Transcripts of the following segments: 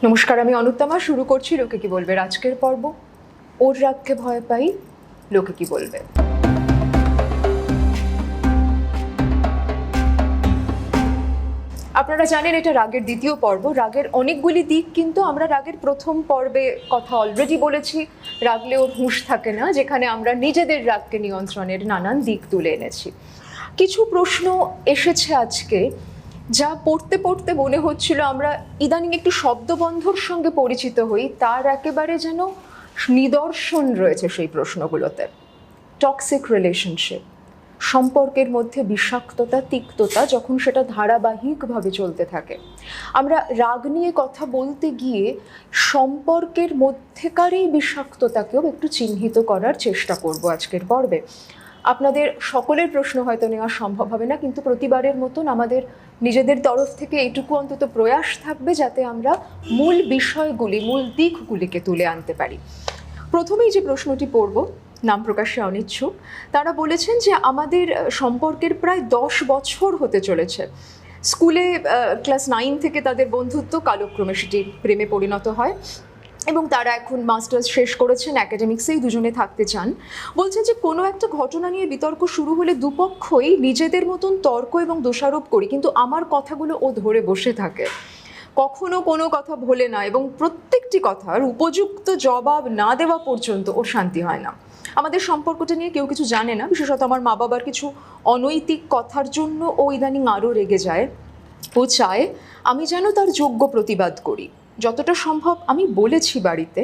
নমস্কার, আমি অনুত্তমা। শুরু করছি লোকে কি বলবে আজকের পর্ব। ওর রাগকে ভয় পাই, লোকে কি বলবে। আপনারা জানেন এটা রাগের দ্বিতীয় পর্ব। রাগের অনেকগুলি দিক, কিন্তু আমরা রাগের প্রথম পর্বে কথা অলরেডি বলেছি। রাগলে ওর হুঁশ থাকে না, যেখানে আমরা নিজেদের রাগকে নিয়ন্ত্রণের নানান দিক তুলে এনেছি। কিছু প্রশ্ন এসেছে আজকে, যা পড়তে পড়তে মনে হচ্ছিল আমরা ইদানিং একটু শব্দবন্ধর সঙ্গে পরিচিত হই, তার একেবারে যেন নিদর্শন রয়েছে সেই প্রশ্নগুলোতে। টক্সিক রিলেশনশিপ, সম্পর্কের মধ্যে বিষাক্ততা, তিক্ততা, যখন সেটা ধারাবাহিকভাবে চলতে থাকে। আমরা রাগ নিয়ে কথা বলতে গিয়ে সম্পর্কের মধ্যেকার এই বিষাক্ততাকেও একটু চিহ্নিত করার চেষ্টা করব আজকের পর্বে। আপনাদের সকলের প্রশ্ন হয়তো নেওয়া সম্ভব হবে না, কিন্তু প্রতিবারের মতন আমাদের নিজেদের তরফ থেকে এইটুকু অন্তত প্রয়াস থাকবে যাতে আমরা মূল বিষয়গুলি, মূল দিকগুলিকে তুলে আনতে পারি। প্রথমেই যে প্রশ্নটি পড়ব, নাম প্রকাশে অনিচ্ছুক, তারা বলেছেন যে আমাদের সম্পর্কের প্রায় 10 বছর হতে চলেছে। স্কুলে ক্লাস 9 থেকে তাদের বন্ধুত্ব, কালক্রমে সেটি প্রেমে পরিণত হয় এবং তারা এখন মাস্টার্স শেষ করেছেন, অ্যাকাডেমিক্সেই দুজনে থাকতে চান। বলছেন যে কোনো একটা ঘটনা নিয়ে বিতর্ক শুরু হলে দুপক্ষই নিজেদের মতন তর্ক এবং দোষারোপ করি, কিন্তু আমার কথাগুলো ও ধরে বসে থাকে, কখনো কোনো কথা ভোলে না এবং প্রত্যেকটি কথার উপযুক্ত জবাব না দেওয়া পর্যন্ত ওর শান্তি হয় না। আমাদের সম্পর্কটা নিয়ে কেউ কিছু জানে না, বিশেষত আমার মা বাবার কিছু অনৈতিক কথার জন্য ও ইদানিং আরও রেগে যায়। ও চায় আমি যেন তার যোগ্য প্রতিবাদ করি। যতটা সম্ভব আমি বলেছি বাড়িতে,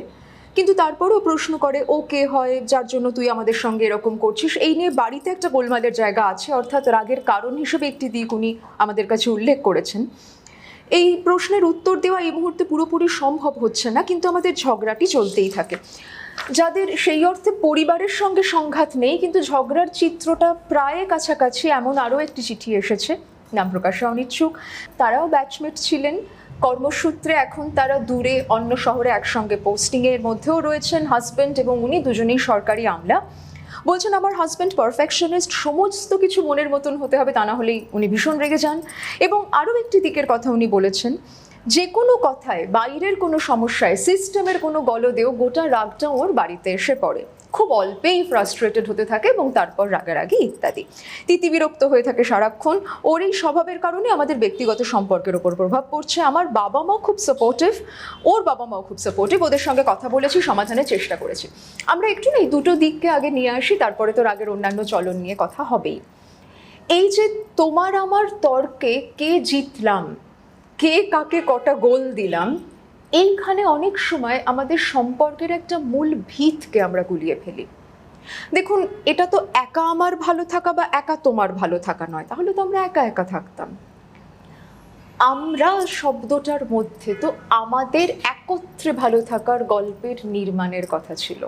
কিন্তু তারপরেও প্রশ্ন করে ও কে হয় যার জন্য তুই আমাদের সঙ্গে এরকম করছিস। এই নিয়ে বাড়িতে একটা গোলমালের জায়গা আছে, অর্থাৎ রাগের কারণ হিসেবে একটি দিক উনি আমাদের কাছে উল্লেখ করেছেন। এই প্রশ্নের উত্তর দেওয়া এই মুহূর্তে পুরোপুরি সম্ভব হচ্ছে না, কিন্তু আমাদের ঝগড়াটি চলতেই থাকে। যাদের সেই অর্থে পরিবারের সঙ্গে সংঘাত নেই, কিন্তু ঝগড়ার চিত্রটা প্রায় কাছাকাছি, এমন আরও একটি চিঠি এসেছে, নাম প্রকাশে অনিচ্ছুক। তারাও ব্যাচমেট ছিলেন, কর্মসূত্রে এখন তারা দূরে অন্য শহরে একসঙ্গে পোস্টিংয়ের মধ্যেও রয়েছেন। হাজব্যান্ড এবং উনি দুজনেই সরকারি আমলা। বলছেন আমার হাজব্যান্ড পারফেকশনিস্ট, সমস্ত কিছু মনের মতন হতে হবে, তা না হলেই উনি ভীষণ রেগে যান। এবং আরও একটি দিকের কথা উনি বলেছেন, যে কোনো কথায়, বাইরের কোনো সমস্যায়, সিস্টেমের কোনো গলদেও গোটা রাগটা ওর বাড়িতে এসে পড়ে। খুব অল্পেই ফ্রাস্ট্রেটেড হতে থাকে এবং তারপর রাগারাগি ইত্যাদি। তিতিবিরক্ত হয়ে থাকে সারাক্ষণ। ওর এই স্বভাবের কারণে আমাদের ব্যক্তিগত সম্পর্কের ওপর প্রভাব পড়ছে। আমার বাবা মাও খুব সাপোর্টিভ, ওর বাবা মাও খুব সাপোর্টিভ। ওদের সঙ্গে কথা বলেছি, সমাধানের চেষ্টা করেছি। আমরা একটু এই দুটো দিককে আগে নিয়ে আসি, তারপরে তো রাগের অন্যান্য চলন নিয়ে কথা হবেই। এই যে তোমার আমার তর্কে কে জিতলাম, কে কাকে কটা গোল দিলাম, এইখানে অনেক সময় আমাদের সম্পর্কের একটা মূল ভিতকে আমরা গুলিয়ে ফেলি। দেখুন, এটা তো একা আমার ভালো থাকা বা একা তোমার ভালো থাকা নয়, তাহলে তো আমরা একা একা থাকতাম। আমরা শব্দটার মধ্যে তো আমাদের একত্রে ভালো থাকার গল্পের নির্মাণের কথা ছিল।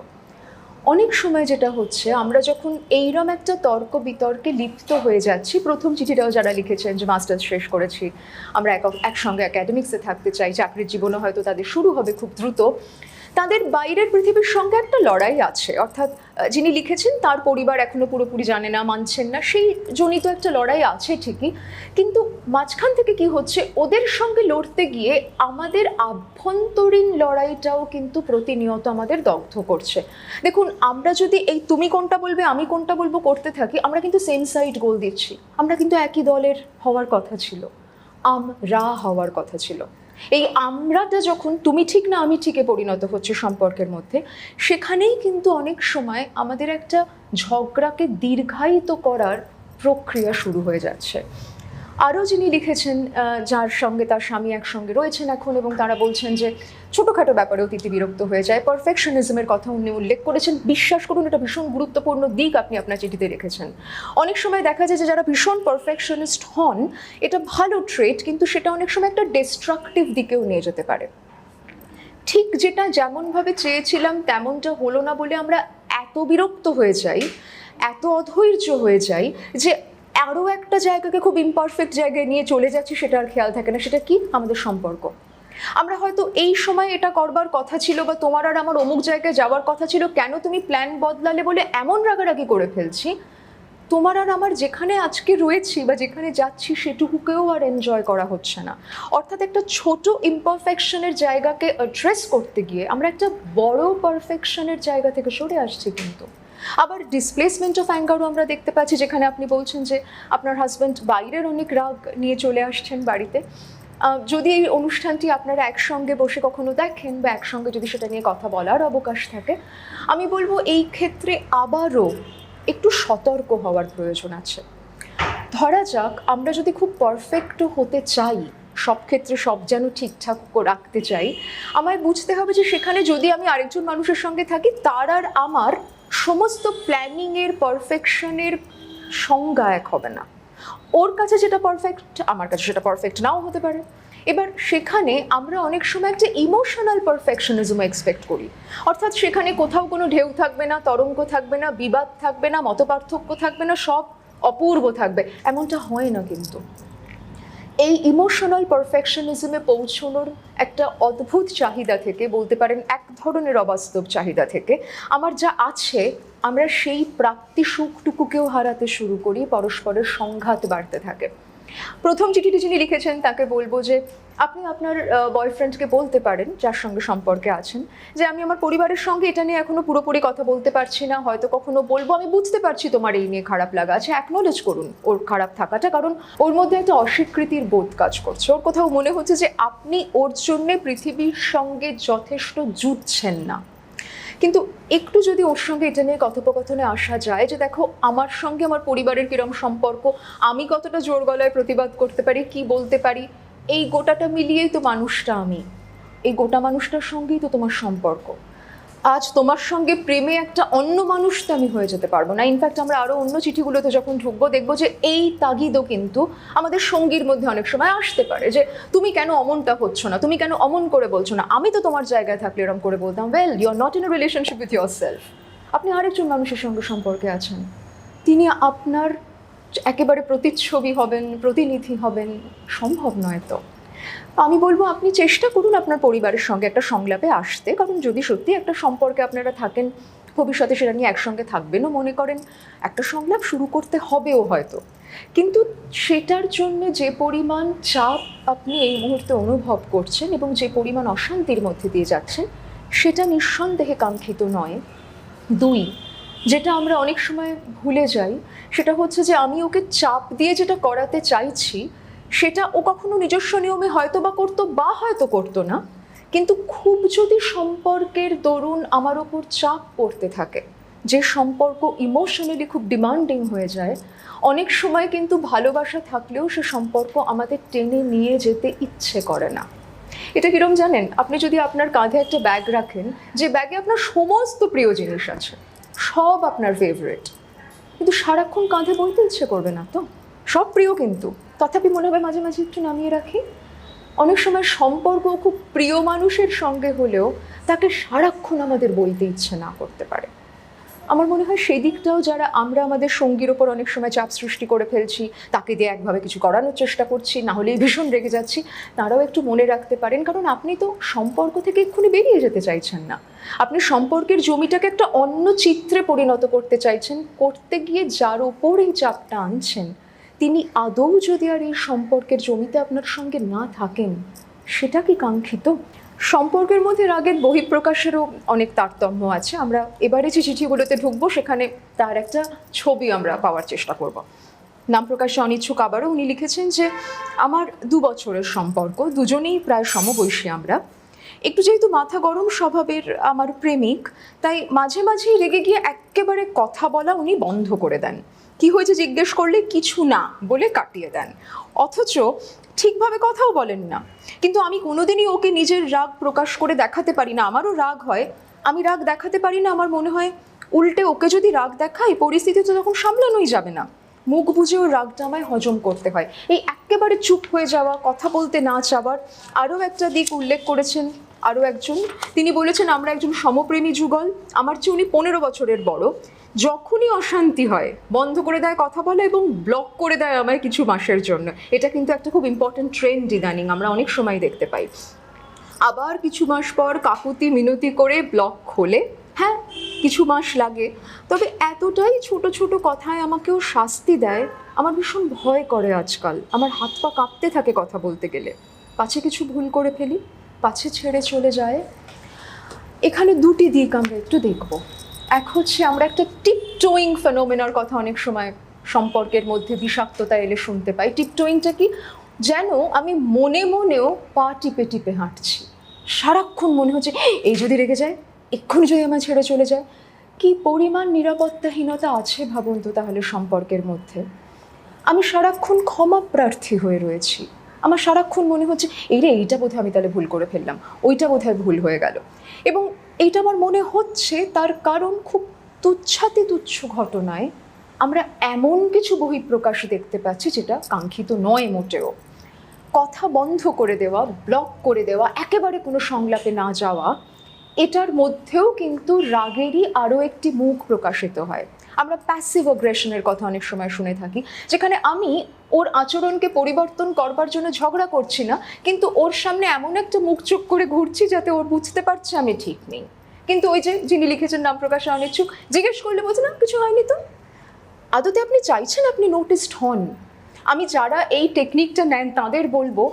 অনেক সময় যেটা হচ্ছে, আমরা যখন এইরকম একটা তর্ক বিতর্কে লিপ্ত হয়ে যাচ্ছি, প্রথম চিঠিটাও যারা লিখেছেন যে মাস্টার্স শেষ করেছি, আমরা একসঙ্গে একাডেমিক্সে থাকতে চাই, চাকরির জীবনে হয়তো তাদের শুরু হবে খুব দ্রুত, তাদের বাইরের পৃথিবীর সঙ্গে একটা লড়াই আছে। অর্থাৎ যিনি লিখেছেন তার পরিবার এখনো পুরোপুরি জানে না, মানছেন না, সেই জনিত একটা লড়াই আছে ঠিকই, কিন্তু মাঝখান থেকে কি হচ্ছে, ওদের সঙ্গে লড়তে গিয়ে আমাদের আভ্যন্তরীণ লড়াইটাও কিন্তু প্রতিনিয়ত আমাদের দগ্ধ করছে। দেখুন, আমরা যদি এই তুমি কোনটা বলবে আমি কোনটা বলবো করতে থাকি, আমরা কিন্তু সেম সাইড গোল দিচ্ছি। আমরা কিন্তু একই দলের হওয়ার কথা ছিল, আমরা হওয়ার কথা ছিল। এই আমরাটা যখন তুমি ঠিক না আমি ঠিকে পরিণত হচ্ছে সম্পর্কের মধ্যে, সেখানেই কিন্তু অনেক সময় আমাদের একটা ঝগড়াকে দীর্ঘায়িত করার প্রক্রিয়া শুরু হয়ে যাচ্ছে। আরও যিনি লিখেছেন, যার সঙ্গে তার স্বামী একসঙ্গে রয়েছেন এখন, এবং তারা বলছেন যে ছোটোখাটো ব্যাপারেও বিরক্ত হয়ে যায়। পারফেকশনিজমের কথা উনি উল্লেখ করেছেন। বিশ্বাস করুন, এটা ভীষণ গুরুত্বপূর্ণ দিক আপনি আপনার চিঠিতে রেখেছেন। অনেক সময় দেখা যায় যে যারা ভীষণ পারফেকশনিস্ট হন, এটা ভালো ট্রেট, কিন্তু সেটা অনেক সময় একটা ডিস্ট্রাকটিভ দিকেও নিয়ে যেতে পারে। ঠিক যেটা যেমনভাবে চেয়েছিলাম তেমনটা হলো না বলে আমরা এত বিরক্ত হয়ে যাই, এত অধৈর্য হয়ে যাই যে আরও একটা জায়গাকে খুব ইমপারফেক্ট জায়গায় নিয়ে চলে যাচ্ছি, সেটা আর খেয়াল থাকে না। সেটা কি? আমাদের সম্পর্ক। আমরা হয়তো এই সময় এটা করবার কথা ছিল, বা তোমার আর আমার অমুক জায়গায় যাওয়ার কথা ছিল, কেন তুমি প্ল্যান বদলালে বলে এমন রাগারাগি করে ফেলছি তোমার আর আমার যেখানে আজকে রয়েছি বা যেখানে যাচ্ছি সেটুকুকেও আর এনজয় করা হচ্ছে না। অর্থাৎ একটা ছোট ইমপারফেকশনের জায়গাকে অ্যাড্রেস করতে গিয়ে আমরা একটা বড় পারফেকশনের জায়গা থেকে সরে আসছি। কিন্তু আবার ডিসপ্লেসমেন্ট অফ অ্যাঙ্গারও আমরা দেখতে পাচ্ছি, যেখানে আপনি বলছেন যে আপনার হাজব্যান্ড বাইরের অনেক রাগ নিয়ে চলে আসছেন বাড়িতে। যদি এই অনুষ্ঠানটি আপনারা একসঙ্গে বসে কখনো দেখেন বা একসঙ্গে যদি সেটা নিয়ে কথা বলার অবকাশ থাকে, আমি বলবো এই ক্ষেত্রে আবারও একটু সতর্ক হওয়ার প্রয়োজন আছে। ধরা যাক আমরা যদি খুব পারফেক্টও হতে চাই, সব ক্ষেত্রে সব যেন ঠিকঠাক রাখতে চাই, আমায় বুঝতে হবে যে সেখানে যদি আমি আরেকজন মানুষের সঙ্গে থাকি, তার আর আমার সমস্ত প্ল্যানিংয়ের পারফেকশনের সংজ্ঞা এক হবে না। ওর কাছে যেটা পারফেক্ট আমার কাছে সেটা পারফেক্ট নাও হতে পারে। এবার সেখানে আমরা অনেক সময় একটা ইমোশনাল পারফেকশনিজম এক্সপেক্ট করি, অর্থাৎ সেখানে কোথাও কোনো ঢেউ থাকবে না, তরঙ্গ থাকবে না, বিবাদ থাকবে না, মতপার্থক্য থাকবে না, সব অপূর্ব থাকবে। এমনটা হয় না। কিন্তু এই ইমোশনাল পারফেকশনিজমে পৌঁছানোর একটা অদ্ভুত চাহিদা থেকে, বলতে পারেন এক ধরনের অবাস্তব চাহিদা থেকে, আমার যা আছে আমরা সেই প্রাপ্তি সুখটুকুকেও হারাতে শুরু করি, পরস্পরের সংঘাত বাড়তে থাকে। প্রথম চিঠিটি যিনি লিখেছেন তাকে বলবো যে আপনি আপনার বয়ফ্রেন্ডকে বলতে পারেন, যার সঙ্গে সম্পর্কে আছেন, যে আমি আমার পরিবারের সঙ্গে এটা নিয়ে এখনো পুরোপুরি কথা বলতে পারছি না, হয়তো কখনো বলবো, আমি বুঝতে পারছি তোমার এই নিয়ে খারাপ লাগা আছে, অ্যাকনোলেজ করুন ওর খারাপ থাকাটা, কারণ ওর মধ্যে একটা অস্বীকৃতির বোধ কাজ করছে। ওর কোথাও মনে হচ্ছে যে আপনি ওর জন্যে পৃথিবীর সঙ্গে যথেষ্ট জুটছেন না। কিন্তু একটু যদি ওর সঙ্গে এটা নিয়ে কথোপকথনে আসা যায় যে দেখো আমার সঙ্গে আমার পরিবারের কিরম সম্পর্ক, আমি কতটা জোর গলায় প্রতিবাদ করতে পারি, কি বলতে পারি, এই গোটাটা মিলিয়েই তো মানুষটা আমি, এই গোটা মানুষটার সঙ্গেই তো তোমার সম্পর্ক। আজ তোমার সঙ্গে প্রেমে একটা অন্য মানুষ তো আমি হয়ে যেতে পারবো না। ইনফ্যাক্ট আমরা আরও অন্য চিঠিগুলোতে যখন ঢুকবো দেখবো যে এই তাগিদও কিন্তু আমাদের সঙ্গীর মধ্যে অনেক সময় আসতে পারে, যে তুমি কেন অমনটা হচ্ছ না, তুমি কেন অমন করে বলছো না, আমি তো তোমার জায়গায় থাকলে এরকম করে বলতাম। Well, you are not in a relationship with yourself. আপনি আরেকজন মানুষের সঙ্গে সম্পর্কে আছেন, তিনি আপনার একেবারে প্রতিচ্ছবি হবেন, প্রতিনিধি হবেন, সম্ভব নয়। তো আমি বলবো আপনি চেষ্টা করুন আপনার পরিবারের সঙ্গে একটা সংলাপে আসতে, কারণ যদি সত্যি একটা সম্পর্কে আপনারা থাকেন, ভবিষ্যতে সেটা নিয়ে একসঙ্গে থাকবেনও মনে করেন, একটা সংলাপ শুরু করতে হবেও হয়তো। কিন্তু সেটার জন্য যে পরিমাণ চাপ আপনি এই মুহূর্তে অনুভব করছেন এবং যে পরিমাণ অশান্তির মধ্যে দিয়ে যাচ্ছেন, সেটা নিঃসন্দেহে কাঙ্ক্ষিত নয়। দুই, যেটা আমরা অনেক সময় ভুলে যাই, সেটা হচ্ছে যে আমি ওকে চাপ দিয়ে যেটা করাতে চাইছি সেটা ও কখনো নিজস্ব নিয়মে হয়তো বা করতো বা হয়তো করতো না। কিন্তু খুব যদি সম্পর্কের দরুন আমার ওপর চাপ পড়তে থাকে, যে সম্পর্ক ইমোশনালি খুব ডিমান্ডিং হয়ে যায়, অনেক সময় কিন্তু ভালোবাসা থাকলেও সে সম্পর্ক আমাদের টেনে নিয়ে যেতে ইচ্ছে করে না। এটা কিরম জানেন, আপনি যদি আপনার কাঁধে একটা ব্যাগ রাখেন, যে ব্যাগে আপনার সমস্ত প্রিয় জিনিস আছে, সব আপনার ফেভারিট, কিন্তু সারাক্ষণ কাঁধে বইতে ইচ্ছে করবে না তো, সব প্রিয় কিন্তু তথাপি মনে হবে মাঝে মাঝে একটু নামিয়ে রাখি। অনেক সময় সম্পর্ক খুব প্রিয় মানুষের সঙ্গে হলেও তাকে সারাক্ষণ আমাদের বলতে ইচ্ছে না করতে পারে। আমার মনে হয় সেই দিকটাও যারা আমরা আমাদের সঙ্গীর ওপর অনেক সময় চাপ সৃষ্টি করে ফেলছি, তাকে দিয়ে একভাবে কিছু করানোর চেষ্টা করছি, না হলেই ভীষণ রেগে যাচ্ছি, তারাও একটু মনে রাখতে পারেন, কারণ আপনি তো সম্পর্ক থেকে এক্ষুনি বেরিয়ে যেতে চাইছেন না, আপনি সম্পর্কের জমিটাকে একটা অন্য চিত্রে পরিণত করতে চাইছেন। করতে গিয়ে যার ওপর এই চাপটা আনছেন, তিনি আদৌ যদি আর এই সম্পর্কের জমিতে আপনার সঙ্গে না থাকেন, সেটা কি কাঙ্ক্ষিত? সম্পর্কের মধ্যে রাগের বহিঃপ্রকাশেরও অনেক তারতম্য আছে। আমরা এবারে যে চিঠিগুলোতে ঢুকবো সেখানে তার একটা ছবি আমরা পাওয়ার চেষ্টা করব। নাম প্রকাশে অনিচ্ছুক আবারও উনি লিখেছেন যে আমার 2 বছরের সম্পর্ক, দুজনেই প্রায় সমবয়সী আমরা। একটু যেহেতু মাথা গরম স্বভাবের আমার প্রেমিক, তাই মাঝে মাঝেই রেগে গিয়ে একেবারে কথা বলা উনি বন্ধ করে দেন। কি হয়েছে জিজ্ঞেস করলে কিছু না বলে কাটিয়ে দেন, অথচ ঠিকভাবে কথাও বলেন না। কিন্তু আমি কোনোদিনই ওকে নিজের রাগ প্রকাশ করে দেখাতে পারি না, আমারও রাগ হয়, আমি রাগ দেখাতে পারি না। আমার মনে হয় উল্টে ওকে যদি রাগ দেখাই, পরিস্থিতি তো তখন সামলানোই যাবে না, মুখ বুঝে ওর রাগটা আমায় হজম করতে হয়। এই একেবারে চুপ হয়ে যাওয়া, কথা বলতে না চাওয়ার আরও একটা দিক উল্লেখ করেছেন আরও একজন। তিনি বলেছেন আমরা একজন সমপ্রেমী যুগল, আমার চেয়ে উনি 15 বছরের বড়। যখনই অশান্তি হয় বন্ধ করে দেয় কথা বলা এবং ব্লক করে দেয় আমায় কিছু মাসের জন্য। এটা কিন্তু একটা খুব ইম্পর্টেন্ট ট্রেন্ড ইদানিং আমরা অনেক সময় দেখতে পাই। আবার কিছু মাস পর কাকুতি মিনতি করে ব্লক খোলে। হ্যাঁ, কিছু মাস লাগে, তবে এতটাই ছোট ছোট কথায় আমাকেও শাস্তি দেয়, আমার ভীষণ ভয় করে আজকাল। আমার হাত পা কাঁপতে থাকে কথা বলতে গেলে, পাছে কিছু ভুল করে ফেলি, পাছে ছেড়ে চলে যায়। এখানে দুটি দিক আমরা একটু দেখব। এক হচ্ছে আমরা একটা টিপটোয়িং ফেনোমেনার কথা অনেক সময় সম্পর্কের মধ্যে বিষাক্ততা এলে শুনতে পাই। টিপটোয়িংটা কি, যেন আমি মনে মনেও পা টিপে টিপে হাঁটছি, সারাক্ষণ মনে হচ্ছে এই যদি রেগে যায়, এক্ষুনি যদি আমার ছেড়ে চলে যায়। কি পরিমাণ নিরাপত্তাহীনতা আছে ভাবুন তো তাহলে সম্পর্কের মধ্যে। আমি সারাক্ষণ ক্ষমা প্রার্থী হয়ে রয়েছি, আমার সারাক্ষণ মনে হচ্ছে এইটা বোধহয় আমি তাহলে ভুল করে ফেললাম, ওইটা বোধহয় ভুল হয়ে গেল। এবং এইটা আমার মনে হচ্ছে তার কারণ খুব তুচ্ছাতি তুচ্ছ ঘটনায় আমরা এমন কিছু বহিঃপ্রকাশ দেখতে পাচ্ছি যেটা কাঙ্ক্ষিত নয় মোটেও। কথা বন্ধ করে দেওয়া, ব্লক করে দেওয়া, একেবারে কোনো সংলাপে না যাওয়া, এটার মধ্যেও কিন্তু রাগেরই আরও একটি মুখ প্রকাশিত হয়। আমরা প্যাসিভ অ্যাগ্রেশনের কথা অনেক সময় শুনে থাকি, যেখানে আমি ওর আচরণকে পরিবর্তন করবার জন্য ঝগড়া করছি না, কিন্তু ওর সামনে এমন একটা মুখ চোখ করে ঘুরছি যাতে ওর বুঝতে পারছে আমি ঠিক নেই। কিন্তু ওই যে যিনি লিখেছেন নাম প্রকাশে অনিচ্ছুক, জিজ্ঞেস করলে বলছে না কিছু হয়নি তো। আদতে আপনি চাইছেন আপনি নোটিসড হন? আমি যারা এই টেকনিকটা নেন তাদের বলবো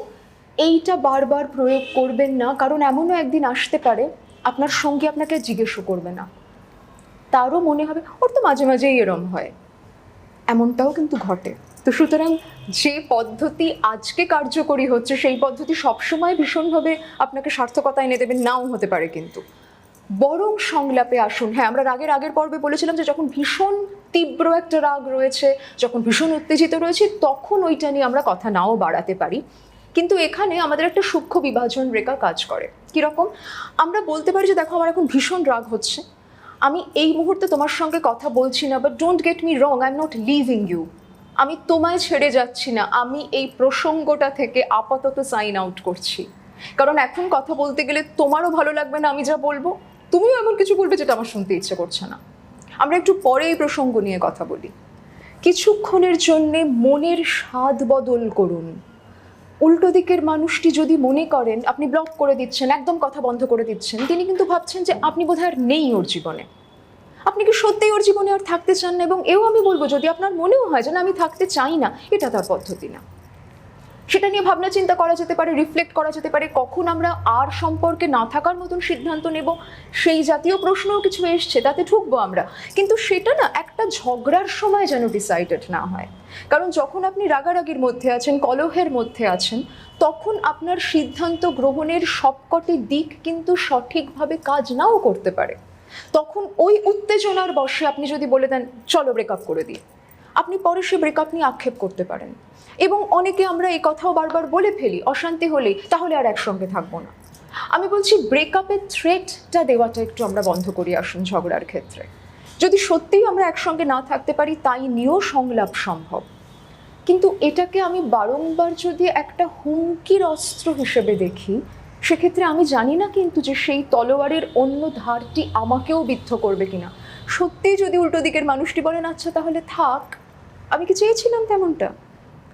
এইটা বারবার প্রয়োগ করবেন না, কারণ এমনও একদিন আসতে পারে আপনার সঙ্গী আপনাকে জিজ্ঞেসও করবে না, তারও মনে হবে ওর তো মাঝে মাঝেই এরম হয়। এমনটাও কিন্তু ঘটে। তো সুতরাং যে পদ্ধতি আজকে কার্যকরী হচ্ছে সেই পদ্ধতি সবসময় ভীষণভাবে আপনাকে সার্থকতা এনে দেবেন নাও হতে পারে, কিন্তু বরং সংলাপে আসুন। হ্যাঁ, আমরা আগের পর্বে বলেছিলাম যে যখন ভীষণ তীব্র একটা রাগ রয়েছে, যখন ভীষণ উত্তেজিত রয়েছে, তখন ওইটা নিয়ে আমরা কথা নাও বাড়াতে পারি। কিন্তু এখানে আমাদের একটা সূক্ষ্ম বিভাজন রেখা কাজ করে। কীরকম? আমরা বলতে পারি যে দেখো আমার এখন ভীষণ রাগ হচ্ছে, আমি এই মুহূর্তে তোমার সঙ্গে কথা বলছি না, but don't get me wrong, I am not leaving you. আমি তোমায় ছেড়ে যাচ্ছি না, আমি এই প্রসঙ্গটা থেকে আপাতত সাইন আউট করছি, কারণ এখন কথা বলতে গেলে তোমারও ভালো লাগবে না আমি যা বলবো, তুমিও এমন কিছু বলবে যেটা আমার শুনতে ইচ্ছে করছে না। আমরা একটু পরে এই প্রসঙ্গ নিয়ে কথা বলি। কিছুক্ষণের জন্যে মনের স্বাদ বদল করুন। উল্টো দিকের মানুষটি যদি মনে করেন আপনি ব্লক করে দিচ্ছেন, একদম কথা বন্ধ করে দিচ্ছেন, তিনি কিন্তু ভাবছেন যে আপনি বোধহয় আর নেই ওর জীবনে, আপনি কি সত্যিই ওর জীবনে আর থাকতে চান না। এবং এও আমি বলবো, যদি আপনার মনেও হয় যে না আমি থাকতে চাই না, এটা তার পদ্ধতি না। সেটা নিয়ে ভাবনা চিন্তা করা যেতে পারে, রিফ্লেক্ট করা যেতে পারে, কখন আমরা আর সম্পর্কে না থাকার মতন সিদ্ধান্ত নেব সেই জাতীয় প্রশ্নও কিছু এসছে, তাতে ঢুকবো আমরা। কিন্তু সেটা না একটা ঝগড়ার সময় যেন ডিসাইডেড না হয়, কারণ যখন আপনি রাগারাগির মধ্যে আছেন, কলহের মধ্যে আছেন, তখন আপনার সিদ্ধান্ত গ্রহণের সবকটি দিক কিন্তু সঠিকভাবে কাজ নাও করতে পারে। তখন ওই উত্তেজনার বশে আপনি যদি বলে দেন চলো ব্রেকআপ করে দিই, আপনি পরে সে ব্রেকআপ নিয়ে আক্ষেপ করতে পারেন। এবং অনেকে আমরা এই কথাও বারবার বলে ফেলি অশান্তি হলেই, তাহলে আর একসঙ্গে থাকবো না। আমি বলছি ব্রেকআপের থ্রেটটা দেওয়াটা একটু আমরা বন্ধ করি আসুন ঝগড়ার ক্ষেত্রে। যদি সত্যিই আমরা একসঙ্গে না থাকতে পারি তাই নিয়েও সংলাপ সম্ভব, কিন্তু এটাকে আমি বারংবার যদি একটা হুমকির অস্ত্র হিসেবে দেখি, সেক্ষেত্রে আমি জানি না কিন্তু যে সেই তলোয়ারের অন্য ধারটি আমাকেও বিদ্ধ করবে কিনা। সত্যিই যদি উল্টো দিকের মানুষটি বলেন আচ্ছা তাহলে থাক, আমি কি চেয়েছিলাম তেমনটা,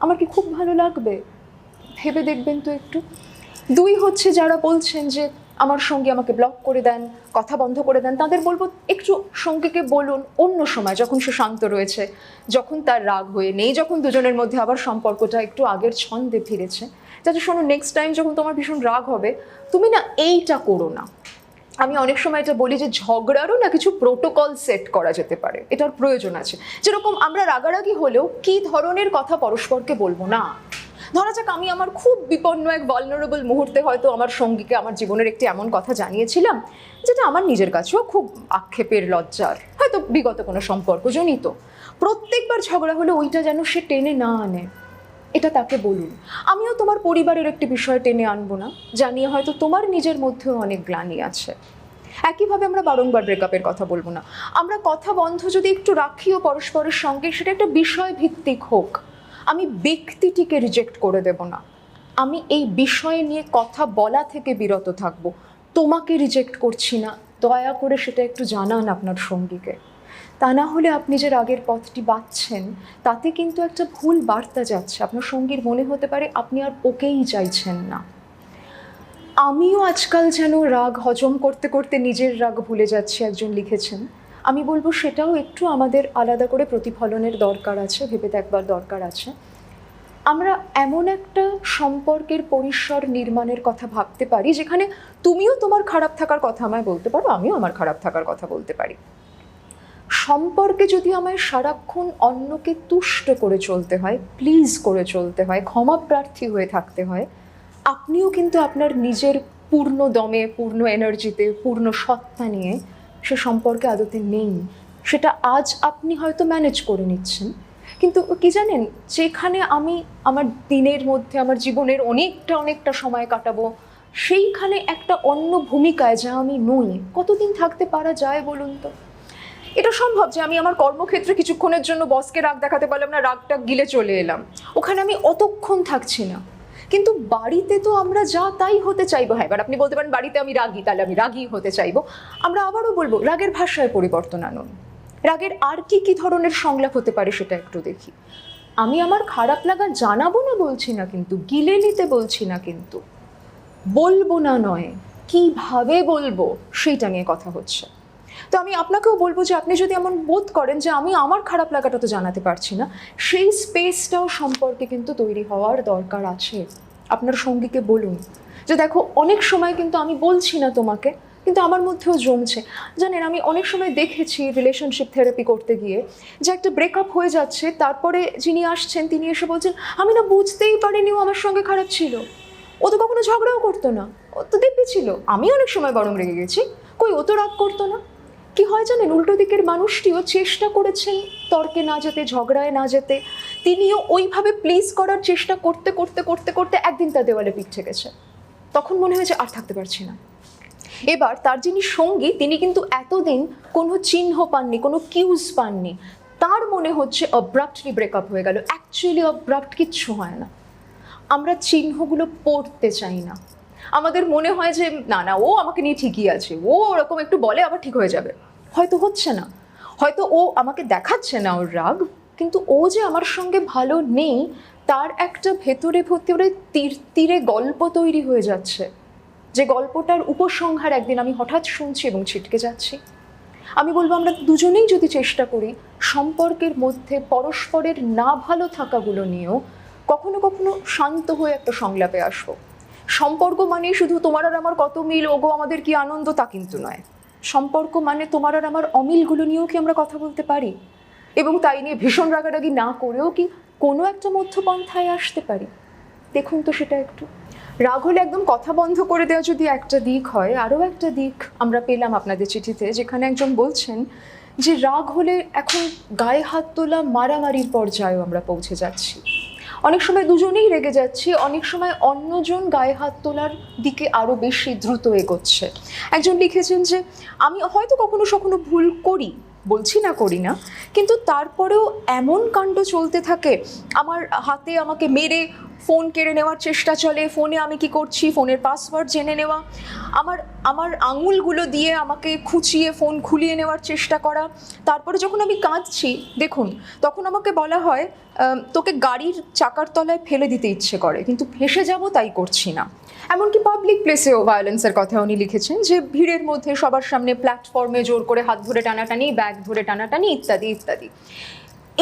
আমার কি খুব ভালো লাগবে, ভেবে দেখবেন তো একটু। দুই হচ্ছে যারা বলছেন যে আমার সঙ্গী আমাকে ব্লক করে দেন, কথা বন্ধ করে দেন, তাদের বলবো একটু সঙ্গীকে বলুন অন্য সময় যখন সে শান্ত রয়েছে, যখন তার রাগ হয়ে নেই, যখন দুজনের মধ্যে আবার সম্পর্কটা একটু আগের ছন্দে ফিরেছে, যাতে শোনো নেক্সট টাইম যখন তোমার ভীষণ রাগ হবে তুমি না এইটা করো না। আমি অনেক সময় এটা বলি যে ঝগড়ারও না কিছু প্রোটোকল সেট করা যেতে পারে, এটার প্রয়োজন আছে। যেরকম আমরা রাগারাগি হলেও কি ধরনের কথা পরস্পরকে বলবো না। ধরা যাক আমি আমার খুব বিপন্ন এক ভালনারেবল মুহূর্তে হয়তো আমার সঙ্গীকে আমার জীবনের একটি এমন কথা জানিয়েছিলাম যেটা আমার নিজের কাছেও খুব আক্ষেপের, লজ্জার, হয়তো বিগত কোনো সম্পর্ক জনিত। প্রত্যেকবার ঝগড়া হলে ওইটা যেন সে টেনে না আনে, এটা তাকে বলুন। আমিও তোমার পরিবারের একটি বিষয় টেনে আনবো না, জানিয়ে হয়তো তোমার নিজের মধ্যেও অনেক গ্লানি আছে। একইভাবে আমরা বারংবার ব্রেকআপের কথা বলবো না। আমরা কথা বন্ধ যদি একটু রাখিও পরস্পরের সঙ্গে, সেটা একটা বিষয় ভিত্তিক হোক। আমি ব্যক্তিটিকে রিজেক্ট করে দেব না, আমি এই বিষয় নিয়ে কথা বলা থেকে বিরত থাকব। তোমাকে রিজেক্ট করছি না, দয়া করে সেটা একটু জানান আপনার সঙ্গীকে। তা না হলে আপনি যে রাগের পথটি বাঁচছেন তাতে কিন্তু একটা ভুল বার্তা যাচ্ছে। আপনার সঙ্গীর মনে হতে পারে আপনি আর ওকেই চাইছেন না। আমিও আজকাল যেন রাগ হজম করতে করতে নিজের রাগ ভুলে যাচ্ছি, একজন লিখেছেন। আমি বলবো সেটাও একটু আমাদের আলাদা করে প্রতিফলনের দরকার আছে, ভেবে দেখবার দরকার আছে। আমরা এমন একটা সম্পর্কের পরিসর নির্মাণের কথা ভাবতে পারি যেখানে তুমিও তোমার খারাপ থাকার কথা আমায় বলতে পারো, আমিও আমার খারাপ থাকার কথা বলতে পারি। সম্পর্কে যদি আমায় সারাক্ষণ অন্যকে তুষ্ট করে চলতে হয়, প্লিজ করে চলতে হয়, ক্ষমা প্রার্থী হয়ে থাকতে হয়, আপনিও কিন্তু আপনার নিজের পূর্ণ দমে, পূর্ণ এনার্জিতে, পূর্ণ সত্তা নিয়ে সে সম্পর্কে আদতে নেই। সেটা আজ আপনি হয়তো ম্যানেজ করে নিচ্ছেন, কিন্তু কি জানেন, যেখানে আমি আমার দিনের মধ্যে আমার জীবনের অনেকটা সময় কাটাবো, সেইখানে একটা অন্য ভূমিকায় যা আমি নই, কতদিন থাকতে পারা যায় বলুন তো? এটা সম্ভব যে আমি আমার কর্মক্ষেত্রে কিছুক্ষণের জন্য বসকে রাগ দেখাতে পারলাম না, রাগটা গিলে চলে এলাম, ওখানে আমি অতক্ষণ থাকছি না। কিন্তু বাড়িতে তো আমরা যা তাই হতে চাইবো। হ্যাঁ, এবার আপনি বলতে পারেন বাড়িতে আমি রাগী, তাহলে আমি রাগী হতে চাইবো। আমরা আবারও বলবো, রাগের ভাষায় পরিবর্তন আনুন। রাগের আর কি ধরনের সংলাপ হতে পারে সেটা একটু দেখি। আমি আমার খারাপ লাগা জানাবো না বলছি না, কিন্তু গিলে নিতে বলছি না, কিন্তু বলবো না নয়, কিভাবে বলবো সেইটা নিয়ে কথা হচ্ছে। তো আমি আপনাকেও বলবো যে আপনি যদি এমন বোধ করেন যে আমি আমার খারাপ লাগাটা তো জানাতে পারছি না, সেই স্পেসটাও সম্পর্কে কিন্তু তৈরি হওয়ার দরকার আছে। আপনার সঙ্গীকে বলুন যে দেখো, অনেক সময় কিন্তু আমি বলছি না তোমাকে, কিন্তু আমার মধ্যেও জমছে। জানেন, আমি অনেক সময় দেখেছি রিলেশনশিপ থেরাপি করতে গিয়ে যে একটা ব্রেকআপ হয়ে যাচ্ছে, তারপরে যিনি আসছেন তিনি এসে বলছেন আমি না বুঝতেই পারিনি ও আমার সঙ্গে খারাপ ছিল, ও তো কখনো ঝগড়াও করতো না, ও তো দিব্যি ছিল। আমি অনেক সময় বরং রেগে গেছি, কই ও তো রাগ করতো না। কি হয় জানেন, উল্টো দিকের মানুষটিও চেষ্টা করেছেন তর্কে না যেতে, ঝগড়ায় না যেতে, তিনিও ওইভাবে প্লিজ করার চেষ্টা করতে করতে করতে করতে একদিন তার দেওয়ালে পিঠ ঠেকেছে। তখন মনে হয়েছে আর থাকতে পারছি না। এবার তার যিনি সঙ্গী, তিনি কিন্তু এতদিন কোনো চিহ্ন পাননি, কোনো কিউজ পাননি, তার মনে হচ্ছে অব্রাপ্টলি ব্রেকআপ হয়ে গেল। অ্যাকচুয়ালি অব্রাপ্ট কিচ্ছু হয় না। আমরা চিহ্নগুলো পড়তে চাই না। আমাদের মনে হয় যে না না, ও আমাকে নিয়ে ঠিকই আছে, ও ওরকম একটু বলে আবার ঠিক হয়ে যাবে। হয়তো হচ্ছে না, হয়তো ও আমাকে দেখাচ্ছে না ওর রাগ, কিন্তু ও যে আমার সঙ্গে ভালো নেই, তার একটা ভেতরে ভেতরে তীর তীরে গল্প তৈরি হয়ে যাচ্ছে, যে গল্পটার উপসংহার একদিন আমি হঠাৎ শুনছি এবং ছিটকে যাচ্ছি। আমি বলবো আমরা দুজনেই যদি চেষ্টা করি সম্পর্কের মধ্যে পরস্পরের না ভালো থাকাগুলো নিয়েও কখনো কখনো শান্ত হয়ে একটা সংলাপে আসবো। সম্পর্ক মানে শুধু তোমার আর আমার কত মিল, ওগো আমাদের কি আনন্দ, তা কিন্তু নয়। সম্পর্ক মানে তোমার আর আমার অমিলগুলো নিয়েও কি আমরা কথা বলতে পারি, এবং তাই নিয়ে ভীষণ রাগারাগি না করেও কি কোনো একটা মধ্যপন্থায় আসতে পারি। দেখুন তো সেটা একটু। রাগ হলে একদম কথা বন্ধ করে দেওয়া যদি একটা দিক হয়, আরও একটা দিক আমরা পেলাম আপনাদের চিঠিতে, যেখানে একজন বলছেন যে রাগ হলে এখন গায়ে হাত তোলা, মারামারির পর্যায়েও আমরা পৌঁছে যাচ্ছি। অনেক সময় দুজনেই রেগে যাচ্ছি, অনেক সময় অন্যজন গায়ে হাত তোলার দিকে আরও বেশি দ্রুত এগোচ্ছে। একজন লিখেছেন যে আমি হয়তো কখনো কখনো ভুল করি, বলছি না করি না, কিন্তু তারপরেও এমন কাণ্ড চলতে থাকে, আমার হাতে আমাকে মেরে ফোন কেড়ে নেওয়ার চেষ্টা চলে, ফোনে আমি কি করছি ফোনের পাসওয়ার্ড জেনে নেওয়া, আমার আমার আঙুলগুলো দিয়ে আমাকে খুঁচিয়ে ফোন খুলিয়ে নেওয়ার চেষ্টা করা। তারপরে যখন আমি কাঁদছি দেখুন, তখন আমাকে বলা হয় তোকে গাড়ির চাকার তলায় ফেলে দিতে ইচ্ছে করে, কিন্তু ফেঁসে যাব তাই করছি না। এমনকি পাবলিক প্লেসেও ভায়োলেন্সের কথা উনি লিখেছেন, যে ভিড়ের মধ্যে সবার সামনে প্ল্যাটফর্মে জোর করে হাত ধরে টানাটানি, ব্যাগ ধরে টানাটানি, ইত্যাদি ইত্যাদি।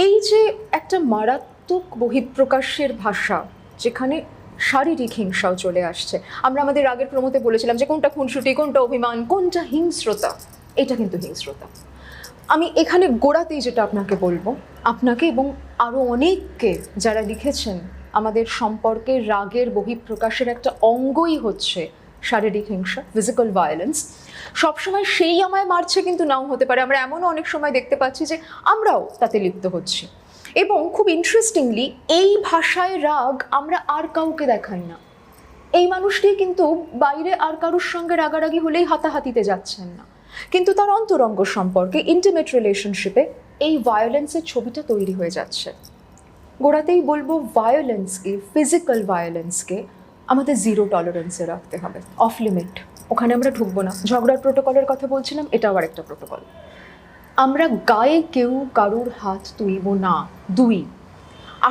এই যে একটা মারাত্মক বহিঃপ্রকাশের ভাষা, যেখানে শারীরিক হিংসাও চলে আসছে। আমরা আমাদের আগের প্রমোতে বলেছিলাম যে কোনটা খুনসুটি, কোনটা অভিমান, কোনটা হিংস্রতা। এটা কিন্তু হিংস্রতা। আমি এখানে গোড়াতেই যেটা আপনাকে বলবো, আপনাকে এবং আরও অনেককে যারা লিখেছেন, আমাদের সম্পর্কে রাগের বহিঃপ্রকাশের একটা অঙ্গই হচ্ছে শারীরিক হিংসা, ফিজিক্যাল ভায়োলেন্স। সবসময় সেই আমায় মারছে কিন্তু নাও হতে পারে। আমরা এমনও অনেক সময় দেখতে পাচ্ছি যে আমরাও তাতে লিপ্ত হচ্ছি। এবং খুব ইন্টারেস্টিংলি এই ভাষায় রাগ আমরা আর কাউকে দেখাই না। এই মানুষটি কিন্তু বাইরে আর কারোর সঙ্গে রাগারাগি হলেই হাতাহাতিতে যাচ্ছেন না, কিন্তু তার অন্তরঙ্গ সম্পর্কে, ইন্টিমেট রিলেশনশিপে এই ভায়োলেন্সের ছবিটা তৈরি হয়ে যাচ্ছে। গোড়াতেই বলবো, ভায়োলেন্সকে, ফিজিক্যাল ভায়োলেন্সকে আমাদের জিরো টলারেন্সে রাখতে হবে, অফ লিমিট। ওখানে আমরা ঢুকবো না। ঝগড়ার প্রোটোকলের কথা বলছিলাম, এটাও আর একটা প্রোটোকল। আমরা গায়ে কেউ কারুর হাত তুলব না। 2,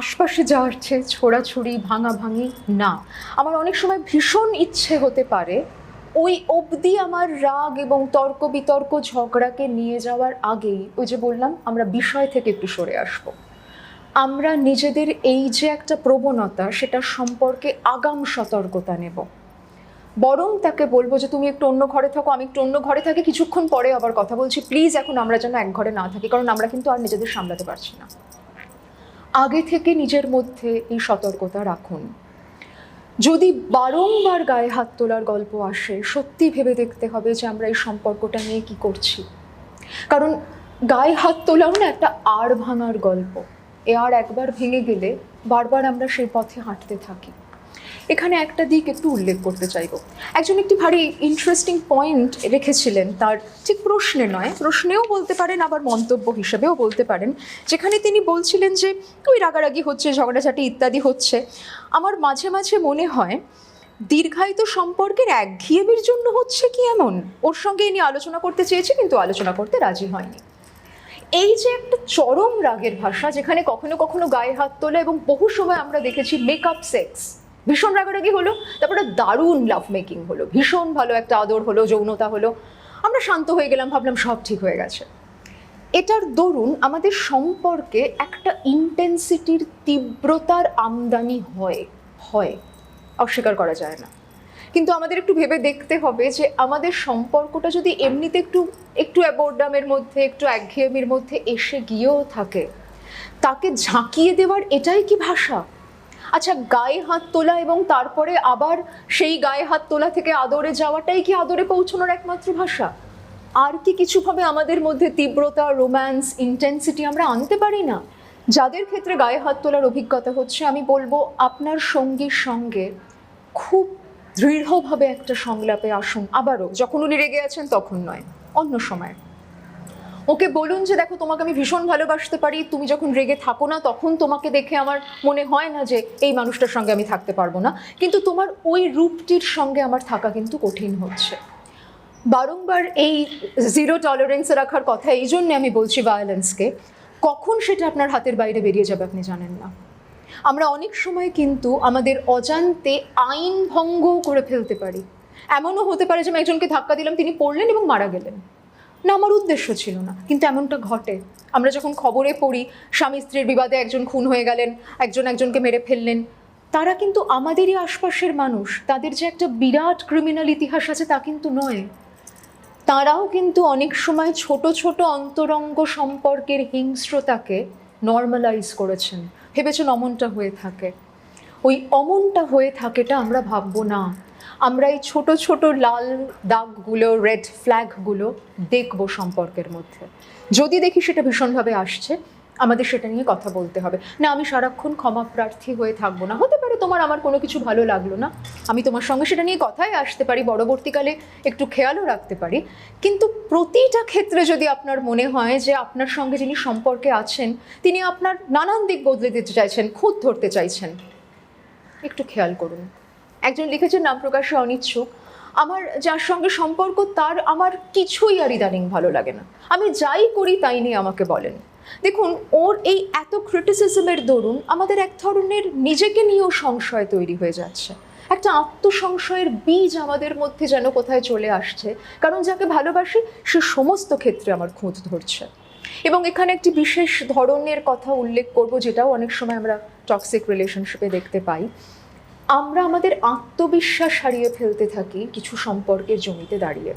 আশপাশে যাচ্ছে ছোড়াছুড়ি, ভাঙাভাঙি না। আমার অনেক সময় ভীষণ ইচ্ছে হতে পারে ওই অবধি আমার রাগ এবং তর্ক বিতর্ক ঝগড়াকে নিয়ে যাওয়ার আগেই ওই যে বললাম আমরা বিষয় থেকে একটু সরে আসবো। আমরা নিজেদের এই যে একটা প্রবণতা সেটা সম্পর্কে আগাম সতর্কতা নেব, বরং তাকে বলবো যে তুমি একটু অন্য ঘরে থাকো, আমি একটু অন্য ঘরে থাকি, কিছুক্ষণ পরে আবার কথা বলছি, প্লিজ এখন আমরা যেন এক ঘরে না থাকি, কারণ আমরা কিন্তু আর নিজেদের সামলাতে পারছি না। আগে থেকে নিজের মধ্যে এই সতর্কতা রাখুন। যদি বারংবার গায়ে হাত তোলার গল্প আসে, সত্যি ভেবে দেখতে হবে যে আমরা এই সম্পর্কটা নিয়ে কি করছি। কারণ গায়ে হাত তোলাও না একটা আড় ভাঙার গল্প। এ আর একবার ভেঙে গেলে বারবার আমরা সেই পথে হাঁটতে থাকি। এখানে একটা দিক একটু উল্লেখ করতে চাইব। একজন একটি ভারী ইন্টারেস্টিং পয়েন্ট রেখেছিলেন, তার ঠিক প্রশ্নে নয়, প্রশ্নেও বলতে পারেন আবার মন্তব্য হিসেবেও বলতে পারেন, যেখানে তিনি বলছিলেন যে ওই রাগারাগি হচ্ছে, ঝগড়াঝাটি ইত্যাদি হচ্ছে। আমার মাঝে মাঝে মনে হয় দীর্ঘায়িত সম্পর্কের একঘেয়েমির জন্য হচ্ছে কি এমন। ওর সঙ্গে ইনি আলোচনা করতে চেয়েছি কিন্তু আলোচনা করতে রাজি হয়নি। এই যে একটা চরম রাগের ভাষা, যেখানে কখনো কখনো গায়ে হাত তোলা এবং বহু সময় আমরা দেখেছি মেকআপ সেক্স, ভীষণ রাগারাগি হলো, তারপরে দারুণ লাভ মেকিং হলো, ভীষণ ভালো একটা আদর হলো, যৌনতা হলো, আমরা শান্ত হয়ে গেলাম, ভাবলাম সব ঠিক হয়ে গেছে। এটার দরুন আমাদের সম্পর্কে একটা ইন্টেন্সিটির তীব্রতার আমদানি হয় অস্বীকার করা যায় না। কিন্তু আমাদের একটু ভেবে দেখতে হবে যে আমাদের সম্পর্কটা যদি এমনিতে একটু বোরডামের মধ্যে, একটু একঘেয়েমির মধ্যে এসে গিয়েও থাকে, তাকে ঝাঁকিয়ে দেওয়ার এটাই কি ভাষা? আচ্ছা, গায়ে হাত তোলা এবং তারপরে আবার সেই গায়ে হাত তোলা থেকে আদরে যাওয়াটাই কি আদরে পৌঁছানোর একমাত্র ভাষা? আর কি কিছুভাবে আমাদের মধ্যে তীব্রতা, রোম্যান্স, ইন্টেন্সিটি আমরা আনতে পারি না? যাদের ক্ষেত্রে গায়ে হাত তোলার অভিজ্ঞতা হচ্ছে, আমি বলবো আপনার সঙ্গীর সঙ্গে খুব দৃঢ়ভাবে একটা সংলাপে আসুন। আবারও যখন উনি রেগে আছেন তখন নয়, অন্য সময় ওকে বলুন যে দেখো, তোমাকে আমি ভীষণ ভালোবাসতে পারি, তুমি যখন রেগে থাকো না তখন তোমাকে দেখে আমার মনে হয় না যে এই মানুষটার সঙ্গে আমি থাকতে পারবো না, কিন্তু তোমার ওই রূপটির সঙ্গে আমার থাকা কিন্তু কঠিন হচ্ছে। বারংবার এই জিরো টলারেন্সে রাখার কথা এই জন্যে আমি বলছি ভায়োলেন্সকে, কখন সেটা আপনার হাতের বাইরে বেরিয়ে যাবে আপনি জানেন না। আমরা অনেক সময় কিন্তু আমাদের অজান্তে আইন ভঙ্গ করে ফেলতে পারি। এমনও হতে পারে যে আমি একজনকে ধাক্কা দিলাম, তিনি পড়লেন এবং মারা গেলেন, না আমার উদ্দেশ্য ছিল না, কিন্তু এমনটা ঘটে। আমরা যখন খবরে পড়ি স্বামী স্ত্রীর বিবাদে একজন খুন হয়ে গেলেন, একজনকে মেরে ফেললেন, তারা কিন্তু আমাদেরই আশপাশের মানুষ, তাদের যে একটা বিরাট ক্রিমিনাল ইতিহাস আছে তা কিন্তু নয়। তারাও কিন্তু অনেক সময় ছোট ছোট অন্তরঙ্গ সম্পর্কের হিংস্রতাকে নর্মালাইজ করেছেন, ভেবেছেন অমনটা হয়ে থাকে। ওই অমনটা হয়ে থাকেটা আমরা ভাববো না। আমরা এই ছোট ছোট লাল দাগগুলো, রেড ফ্ল্যাগগুলো দেখবো সম্পর্কের মধ্যে। যদি দেখি সেটা ভীষণভাবে আসছে, আমাদের সেটা নিয়ে কথা বলতে হবে। না আমি সারাক্ষণ ক্ষমা প্রার্থী হয়ে থাকবো না। হতে পারে তোমার আমার কোনো কিছু ভালো লাগলো না, আমি তোমার সঙ্গে সেটা নিয়ে কথাই আসতে পারি, পরবর্তীকালে একটু খেয়ালও রাখতে পারি। কিন্তু প্রতিটা ক্ষেত্রে যদি আপনার মনে হয় যে আপনার সঙ্গে যিনি সম্পর্কে আছেন তিনি আপনার নানান দিক বদলে দিতে চাইছেন, খুঁত ধরতে চাইছেন, একটু খেয়াল করুন। একজন লিখেছেন নাম প্রকাশে অনিচ্ছুক, আমার যার সঙ্গে সম্পর্ক তার আমার কিছুই আর ইদানিং ভালো লাগে না, আমি যাই করি তাই নিয়ে আমাকে বলেন। দেখুন, ওর এই এত ক্রিটিসিজমের দরুন আমাদের এক ধরনের নিজেকে নিয়েও সংশয় তৈরি হয়ে যাচ্ছে, একটা আত্মসংশয়ের বীজ আমাদের মধ্যে যেন কোথায় চলে আসছে, কারণ যাকে ভালোবাসি সে সমস্ত ক্ষেত্রে আমার খুঁত ধরছে। এবং এখানে একটি বিশেষ ধরনের কথা উল্লেখ করব, যেটাও অনেক সময় আমরা টক্সিক রিলেশনশিপে দেখতে পাই। আমরা আমাদের আত্মবিশ্বাস হারিয়ে ফেলতে থাকি কিছু সম্পর্কের জমিতে দাঁড়িয়ে,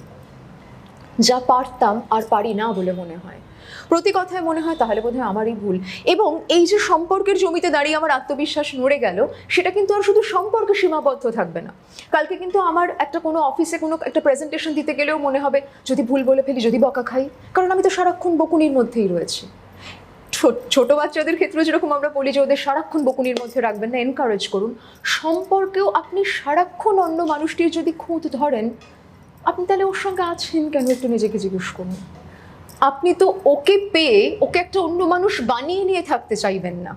যা পারতাম আর পারি না বলে মনে হয়। প্রতি কথায় মনে হয় তাহলে বোধহয় আমারই ভুল। এবং এই যে সম্পর্কের জমিতে দাঁড়িয়ে আমার আত্মবিশ্বাস নড়ে গেল, সেটা কিন্তু আর শুধু সম্পর্কে সীমাবদ্ধ থাকবে না। কালকে কিন্তু আমার কোনো অফিসে কোনো একটা প্রেজেন্টেশন দিতে গেলেও মনে হবে যদি ভুল বলে ফেলি, যদি বকা খাই, কারণ আমি তো সারাক্ষণ বকুনির মধ্যেই রয়েছি। ছোট বাচ্চাদের ক্ষেত্রে যেরকম আমরা বলি যে ওদের সারাক্ষণ বকুনির মধ্যে রাখবেন না, এনকারেজ করুন। সম্পর্কেও আপনি সারাক্ষণ অন্য মানুষটির যদি খুঁত ধরেন, আপনি তাহলে ওর সঙ্গে আছেন কেন একটু নিজেকে জিজ্ঞেস করুন। আপনি তো ওকে পেয়ে ওকে একটা অন্য মানুষ বানিয়ে নিয়ে থাকতে চাইবেন না,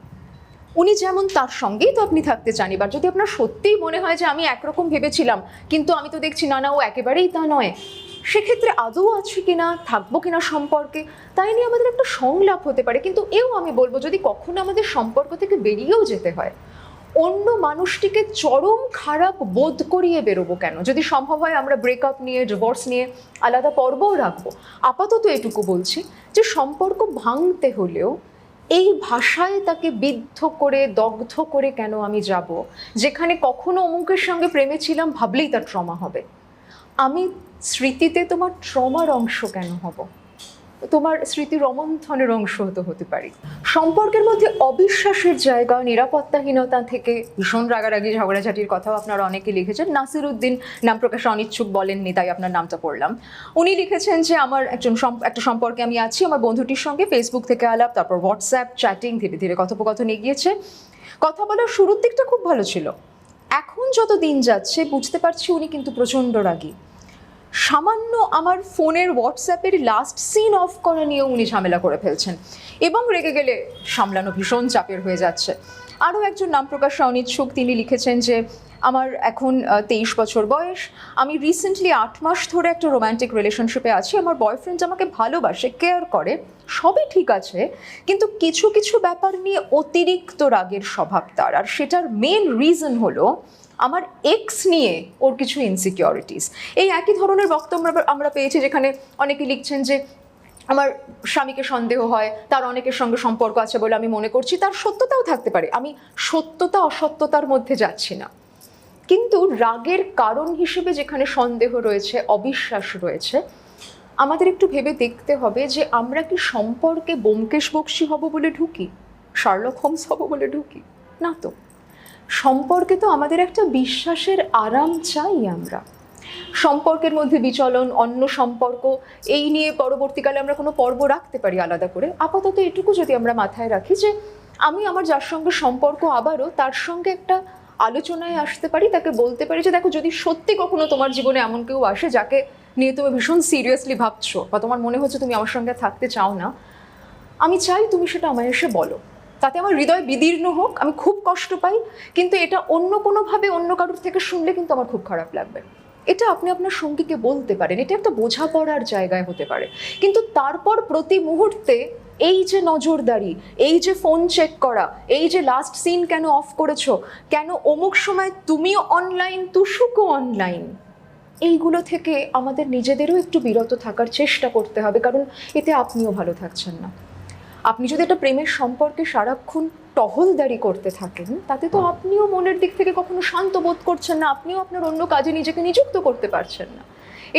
উনি যেমন তার সঙ্গেই তো আপনি থাকতে চান। এবার যদি আপনার সত্যিই মনে হয় যে আমি একরকম ভেবেছিলাম কিন্তু আমি তো দেখছি না ও একেবারেই তা নয়, সেক্ষেত্রে আদৌ আছে কিনা, থাকবো কিনা সম্পর্কে, তাই নিয়ে আমাদের একটা সংলাপ হতে পারে। কিন্তু এও আমি বলবো, যদি কখনো আমাদের সম্পর্ক থেকে বেরিয়েও যেতে হয়, অন্য মানুষটিকে চরম খারাপ বোধ করিয়ে বেরোবো কেন? যদি সম্ভব হয় আমরা ব্রেকআপ নিয়ে, ডিভোর্স নিয়ে আলাদা পর্বও রাখবো। আপাতত এটুকু বলছি যে সম্পর্ক ভাঙতে হলেও এই ভাষায় তাকে বিদ্ধ করে, দগ্ধ করে কেন আমি যাব, যেখানে কখনো অমুকের সঙ্গে প্রেমে ছিলাম ভাবলেই তার ট্রমা হবে। আমি স্মৃতিতে তোমার ট্রমার অংশ কেন হব? তোমার স্মৃতি রোমন্থনের অংশ হতে পারি। সম্পর্কের মধ্যে অবিশ্বাসের জায়গা, নিরাপত্তাহীনতা থেকে ভীষণ রাগারাগি ঝগড়াঝাটির কথাও আপনারা অনেকে লিখেছেন। নাসির উদ্দিন নাম প্রকাশে অনিচ্ছুক বলেননি, তাই আপনার নামটা পড়লাম। উনি লিখেছেন যে আমার একটা সম্পর্কে আমি আছি, আমার বন্ধুটির সঙ্গে ফেসবুক থেকে আলাপ, তারপর হোয়াটসঅ্যাপ চ্যাটিং, ধীরে ধীরে কথোপকথন এগিয়েছে। কথা বলার শুরুর দিকটা খুব ভালো ছিল, এখন যত দিন যাচ্ছে বুঝতে পারছি উনি কিন্তু প্রচণ্ড রাগী। সামান্য আমার ফোনের হোয়াটসঅ্যাপের লাস্ট সিন অফ করা নিয়েও উনি ঝামেলা করে ফেলছেন এবং রেগে গেলে সামলানো ভীষণ চাপের হয়ে যাচ্ছে। আরও একজন নাম প্রকাশে অনিচ্ছুক, তিনি লিখেছেন যে আমার এখন 23 বছর বয়স, আমি রিসেন্টলি 8 মাস ধরে একটা রোম্যান্টিক রিলেশনশিপে আছি। আমার বয়ফ্রেন্ড আমাকে ভালোবাসে, কেয়ার করে, সবই ঠিক আছে, কিন্তু কিছু কিছু ব্যাপার নিয়ে অতিরিক্ত রাগের স্বভাব তার। আর সেটার মেন রিজন হলো আমার এক্স নিয়ে ওর কিছু ইনসিকিউরিটিস। এই একই ধরনের বক্তব্য আমরা পেয়েছি, যেখানে অনেকে লিখছেন যে আমার স্বামীকে সন্দেহ হয়, তার অনেকের সঙ্গে সম্পর্ক আছে বলে আমি মনে করছি, তার সত্যতাও থাকতে পারে, আমি সত্যতা অসত্যতার মধ্যে যাচ্ছি না। কিন্তু রাগের কারণ হিসেবে যেখানে সন্দেহ রয়েছে, অবিশ্বাস রয়েছে, আমাদের একটু ভেবে দেখতে হবে যে আমরা কি সম্পর্কে ব্যোমকেশ বক্সী হব বলে ঢুকি, শার্লক হোমস হব বলে ঢুকি? না তো। সম্পর্কে তো আমাদের একটা বিশ্বাসের আরাম চাই। আমরা সম্পর্কের মধ্যে বিচলন, অন্য সম্পর্ক, এই নিয়ে পরবর্তীকালে আমরা কোনো পর্ব রাখতে পারি আলাদা করে। আপাতত এটুকু যদি আমরা মাথায় রাখি যে আমি আমার যার সঙ্গে সম্পর্ক আবারও তার সঙ্গে একটা আলোচনায় আসতে পারি, তাকে বলতে পারি যে দেখো, যদি সত্যি কখনো তোমার জীবনে এমন কেউ আসে যাকে নিয়ে তুমি ভীষণ সিরিয়াসলি ভাবছো বা তোমার মনে হচ্ছে তুমি আমার সঙ্গে থাকতে চাও না, আমি চাই তুমি সেটা আমায় এসে বলো। তাতে আমার হৃদয় বিদীর্ণ হোক, আমি খুব কষ্ট পাই, কিন্তু এটা অন্য কোনোভাবে অন্য কারোর থেকে শুনলে কিন্তু আমার খুব খারাপ লাগবে। এটা আপনি আপনার সঙ্গীকে বলতে পারেন, এটা একটা বোঝাপড়ার জায়গায় হতে পারে। কিন্তু তারপর প্রতি মুহূর্তে এই যে নজরদারি, এই যে ফোন চেক করা, এই যে লাস্ট সিন কেন অফ করেছো, কেন অমুক সময় তুমিও অনলাইন, তুষুকও অনলাইন, এইগুলো থেকে আমাদের নিজেদেরও একটু বিরত থাকার চেষ্টা করতে হবে, কারণ এতে আপনিও ভালো থাকছেন না। আপনি যদি একটা প্রেমের সম্পর্কে সারাক্ষণ টহলদারি করতে থাকেন, তাতে তো আপনিও মনের দিক থেকে কখনো শান্ত বোধ করছেন না, আপনিও আপনার অন্য কাজে নিজেকে নিযুক্ত করতে পারছেন না।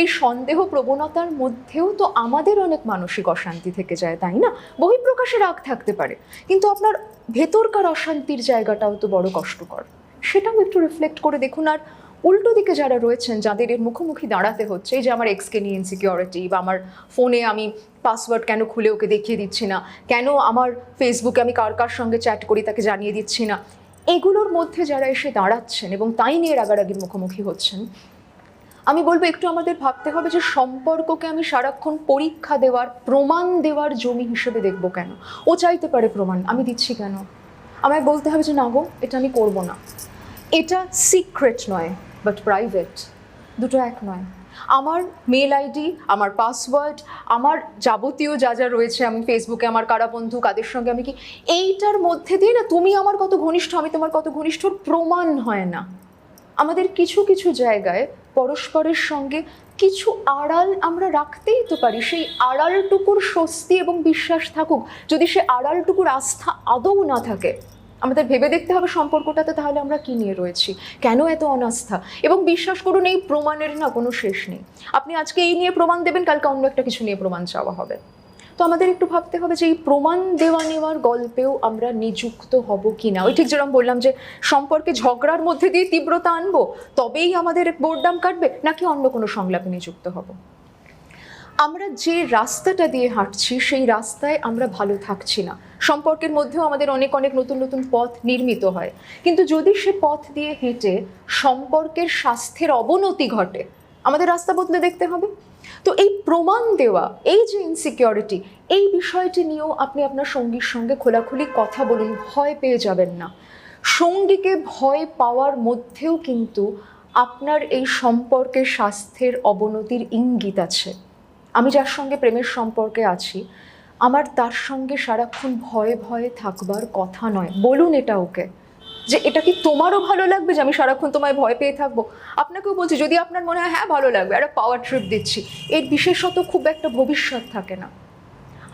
এই সন্দেহ প্রবণতার মধ্যেও তো আমাদের অনেক মানসিক অশান্তি থেকে যায়, তাই না? বহিঃপ্রকাশে রাগ থাকতে পারে, কিন্তু আপনার ভেতরকার অশান্তির জায়গাটাও তো বড় কষ্টকর, সেটাও একটু রিফ্লেক্ট করে দেখুন। আর উল্টো দিকে যারা রয়েছেন, যাদের এর মুখোমুখি দাঁড়াতে হচ্ছে, এই যে আমার এক্সকে নিয়ে ইনসিকিউরিটি, বা আমার ফোনে আমি পাসওয়ার্ড কেন খুলে ওকে দেখিয়ে দিচ্ছি না, কেন আমার ফেসবুকে আমি কার কার সঙ্গে চ্যাট করি তাকে জানিয়ে দিচ্ছি না, এগুলোর মধ্যে যারা এসে দাঁড়াচ্ছেন এবং তাই নিয়ে রাগারাগির মুখোমুখি হচ্ছেন, আমি বলবো একটু আমাদের ভাবতে হবে যে সম্পর্ককে আমি সারাক্ষণ পরীক্ষা দেওয়ার, প্রমাণ দেওয়ার জমি হিসেবে দেখবো কেন? ও চাইতে পারে প্রমাণ, আমি দিচ্ছি কেন? আমায় বলতে হবে যে না গো, এটা আমি করবো না। এটা সিক্রেট নয়, বাট প্রাইভেট, দুটো এক নয়। আমার মেল আইডি, আমার পাসওয়ার্ড, আমার যাবতীয় যা যা রয়েছে, আমি ফেসবুকে আমার কারা বন্ধু, কাদের সঙ্গে আমি কি, এইটার মধ্যে দিয়ে না তুমি আমার কত ঘনিষ্ঠ, আমি তোমার কত ঘনিষ্ঠর প্রমাণ হয় না। আমাদের কিছু কিছু জায়গায় পরস্পরের সঙ্গে কিছু আড়াল আমরা রাখতেই তো পারি। সেই আড়ালটুকুর স্বস্তি এবং বিশ্বাস থাকুক। যদি সে আড়ালটুকুর আস্থা আদৌ না থাকে, আমাদের ভেবে দেখতে হবে সম্পর্কটাতে তাহলে আমরা কি নিয়ে রয়েছি, কেন এত অনাস্থা। এবং বিশ্বাস করুন, এই প্রমাণের না কোনো শেষ নেই। আপনি আজকে এই নিয়ে প্রমাণ দেবেন, কালকে অন্য একটা কিছু নিয়ে প্রমাণ চাওয়া হবে। তো আমাদের একটু ভাবতে হবে যে এই প্রমাণ দেওয়া নেওয়ার গল্পেও আমরা নিযুক্ত হব কি না। ওই ঠিক যেরকম বললাম যে সম্পর্কে ঝগড়ার মধ্যে দিয়ে তীব্রতা আনবো, তবেই আমাদের বোরডাম কাটবে, নাকি অন্য কোনো সংলাপে নিযুক্ত হব। আমরা যে রাস্তাটা দিয়ে হাঁটছি সেই রাস্তায় আমরা ভালো থাকছি না। সম্পর্কের মধ্যেও আমাদের অনেক অনেক নতুন নতুন পথ নির্মিত হয়, কিন্তু যদি সে পথ দিয়ে হেঁটে সম্পর্কের স্বাস্থ্যের অবনতি ঘটে, আমাদের রাস্তা বদলে দেখতে হবে। তো এই প্রমাণ দেওয়া, এই যে ইনসিকিউরিটি, এই বিষয়টি নিয়েও আপনি আপনার সঙ্গীর সঙ্গে খোলাখুলি কথা বলুন, ভয় পেয়ে যাবেন না। সঙ্গীকে ভয় পাওয়ার মধ্যেও কিন্তু আপনার এই সম্পর্কের স্বাস্থ্যের অবনতির ইঙ্গিত আছে। আমি যার সঙ্গে প্রেমের সম্পর্কে আছি, আমার তার সঙ্গে সারাক্ষণ ভয়ে ভয়ে থাকবার কথা নয়। বলুন এটা ওকে, যে এটা কি তোমারও ভালো লাগবে যে আমি সারাক্ষণ তোমায় ভয় পেয়ে থাকবো? আপনাকেও বলছি, যদি আপনার মনে হয় হ্যাঁ ভালো লাগবে, একটা পাওয়ার ট্রিপ দিচ্ছি, এর বিশেষত খুব একটা ভবিষ্যৎ থাকে না।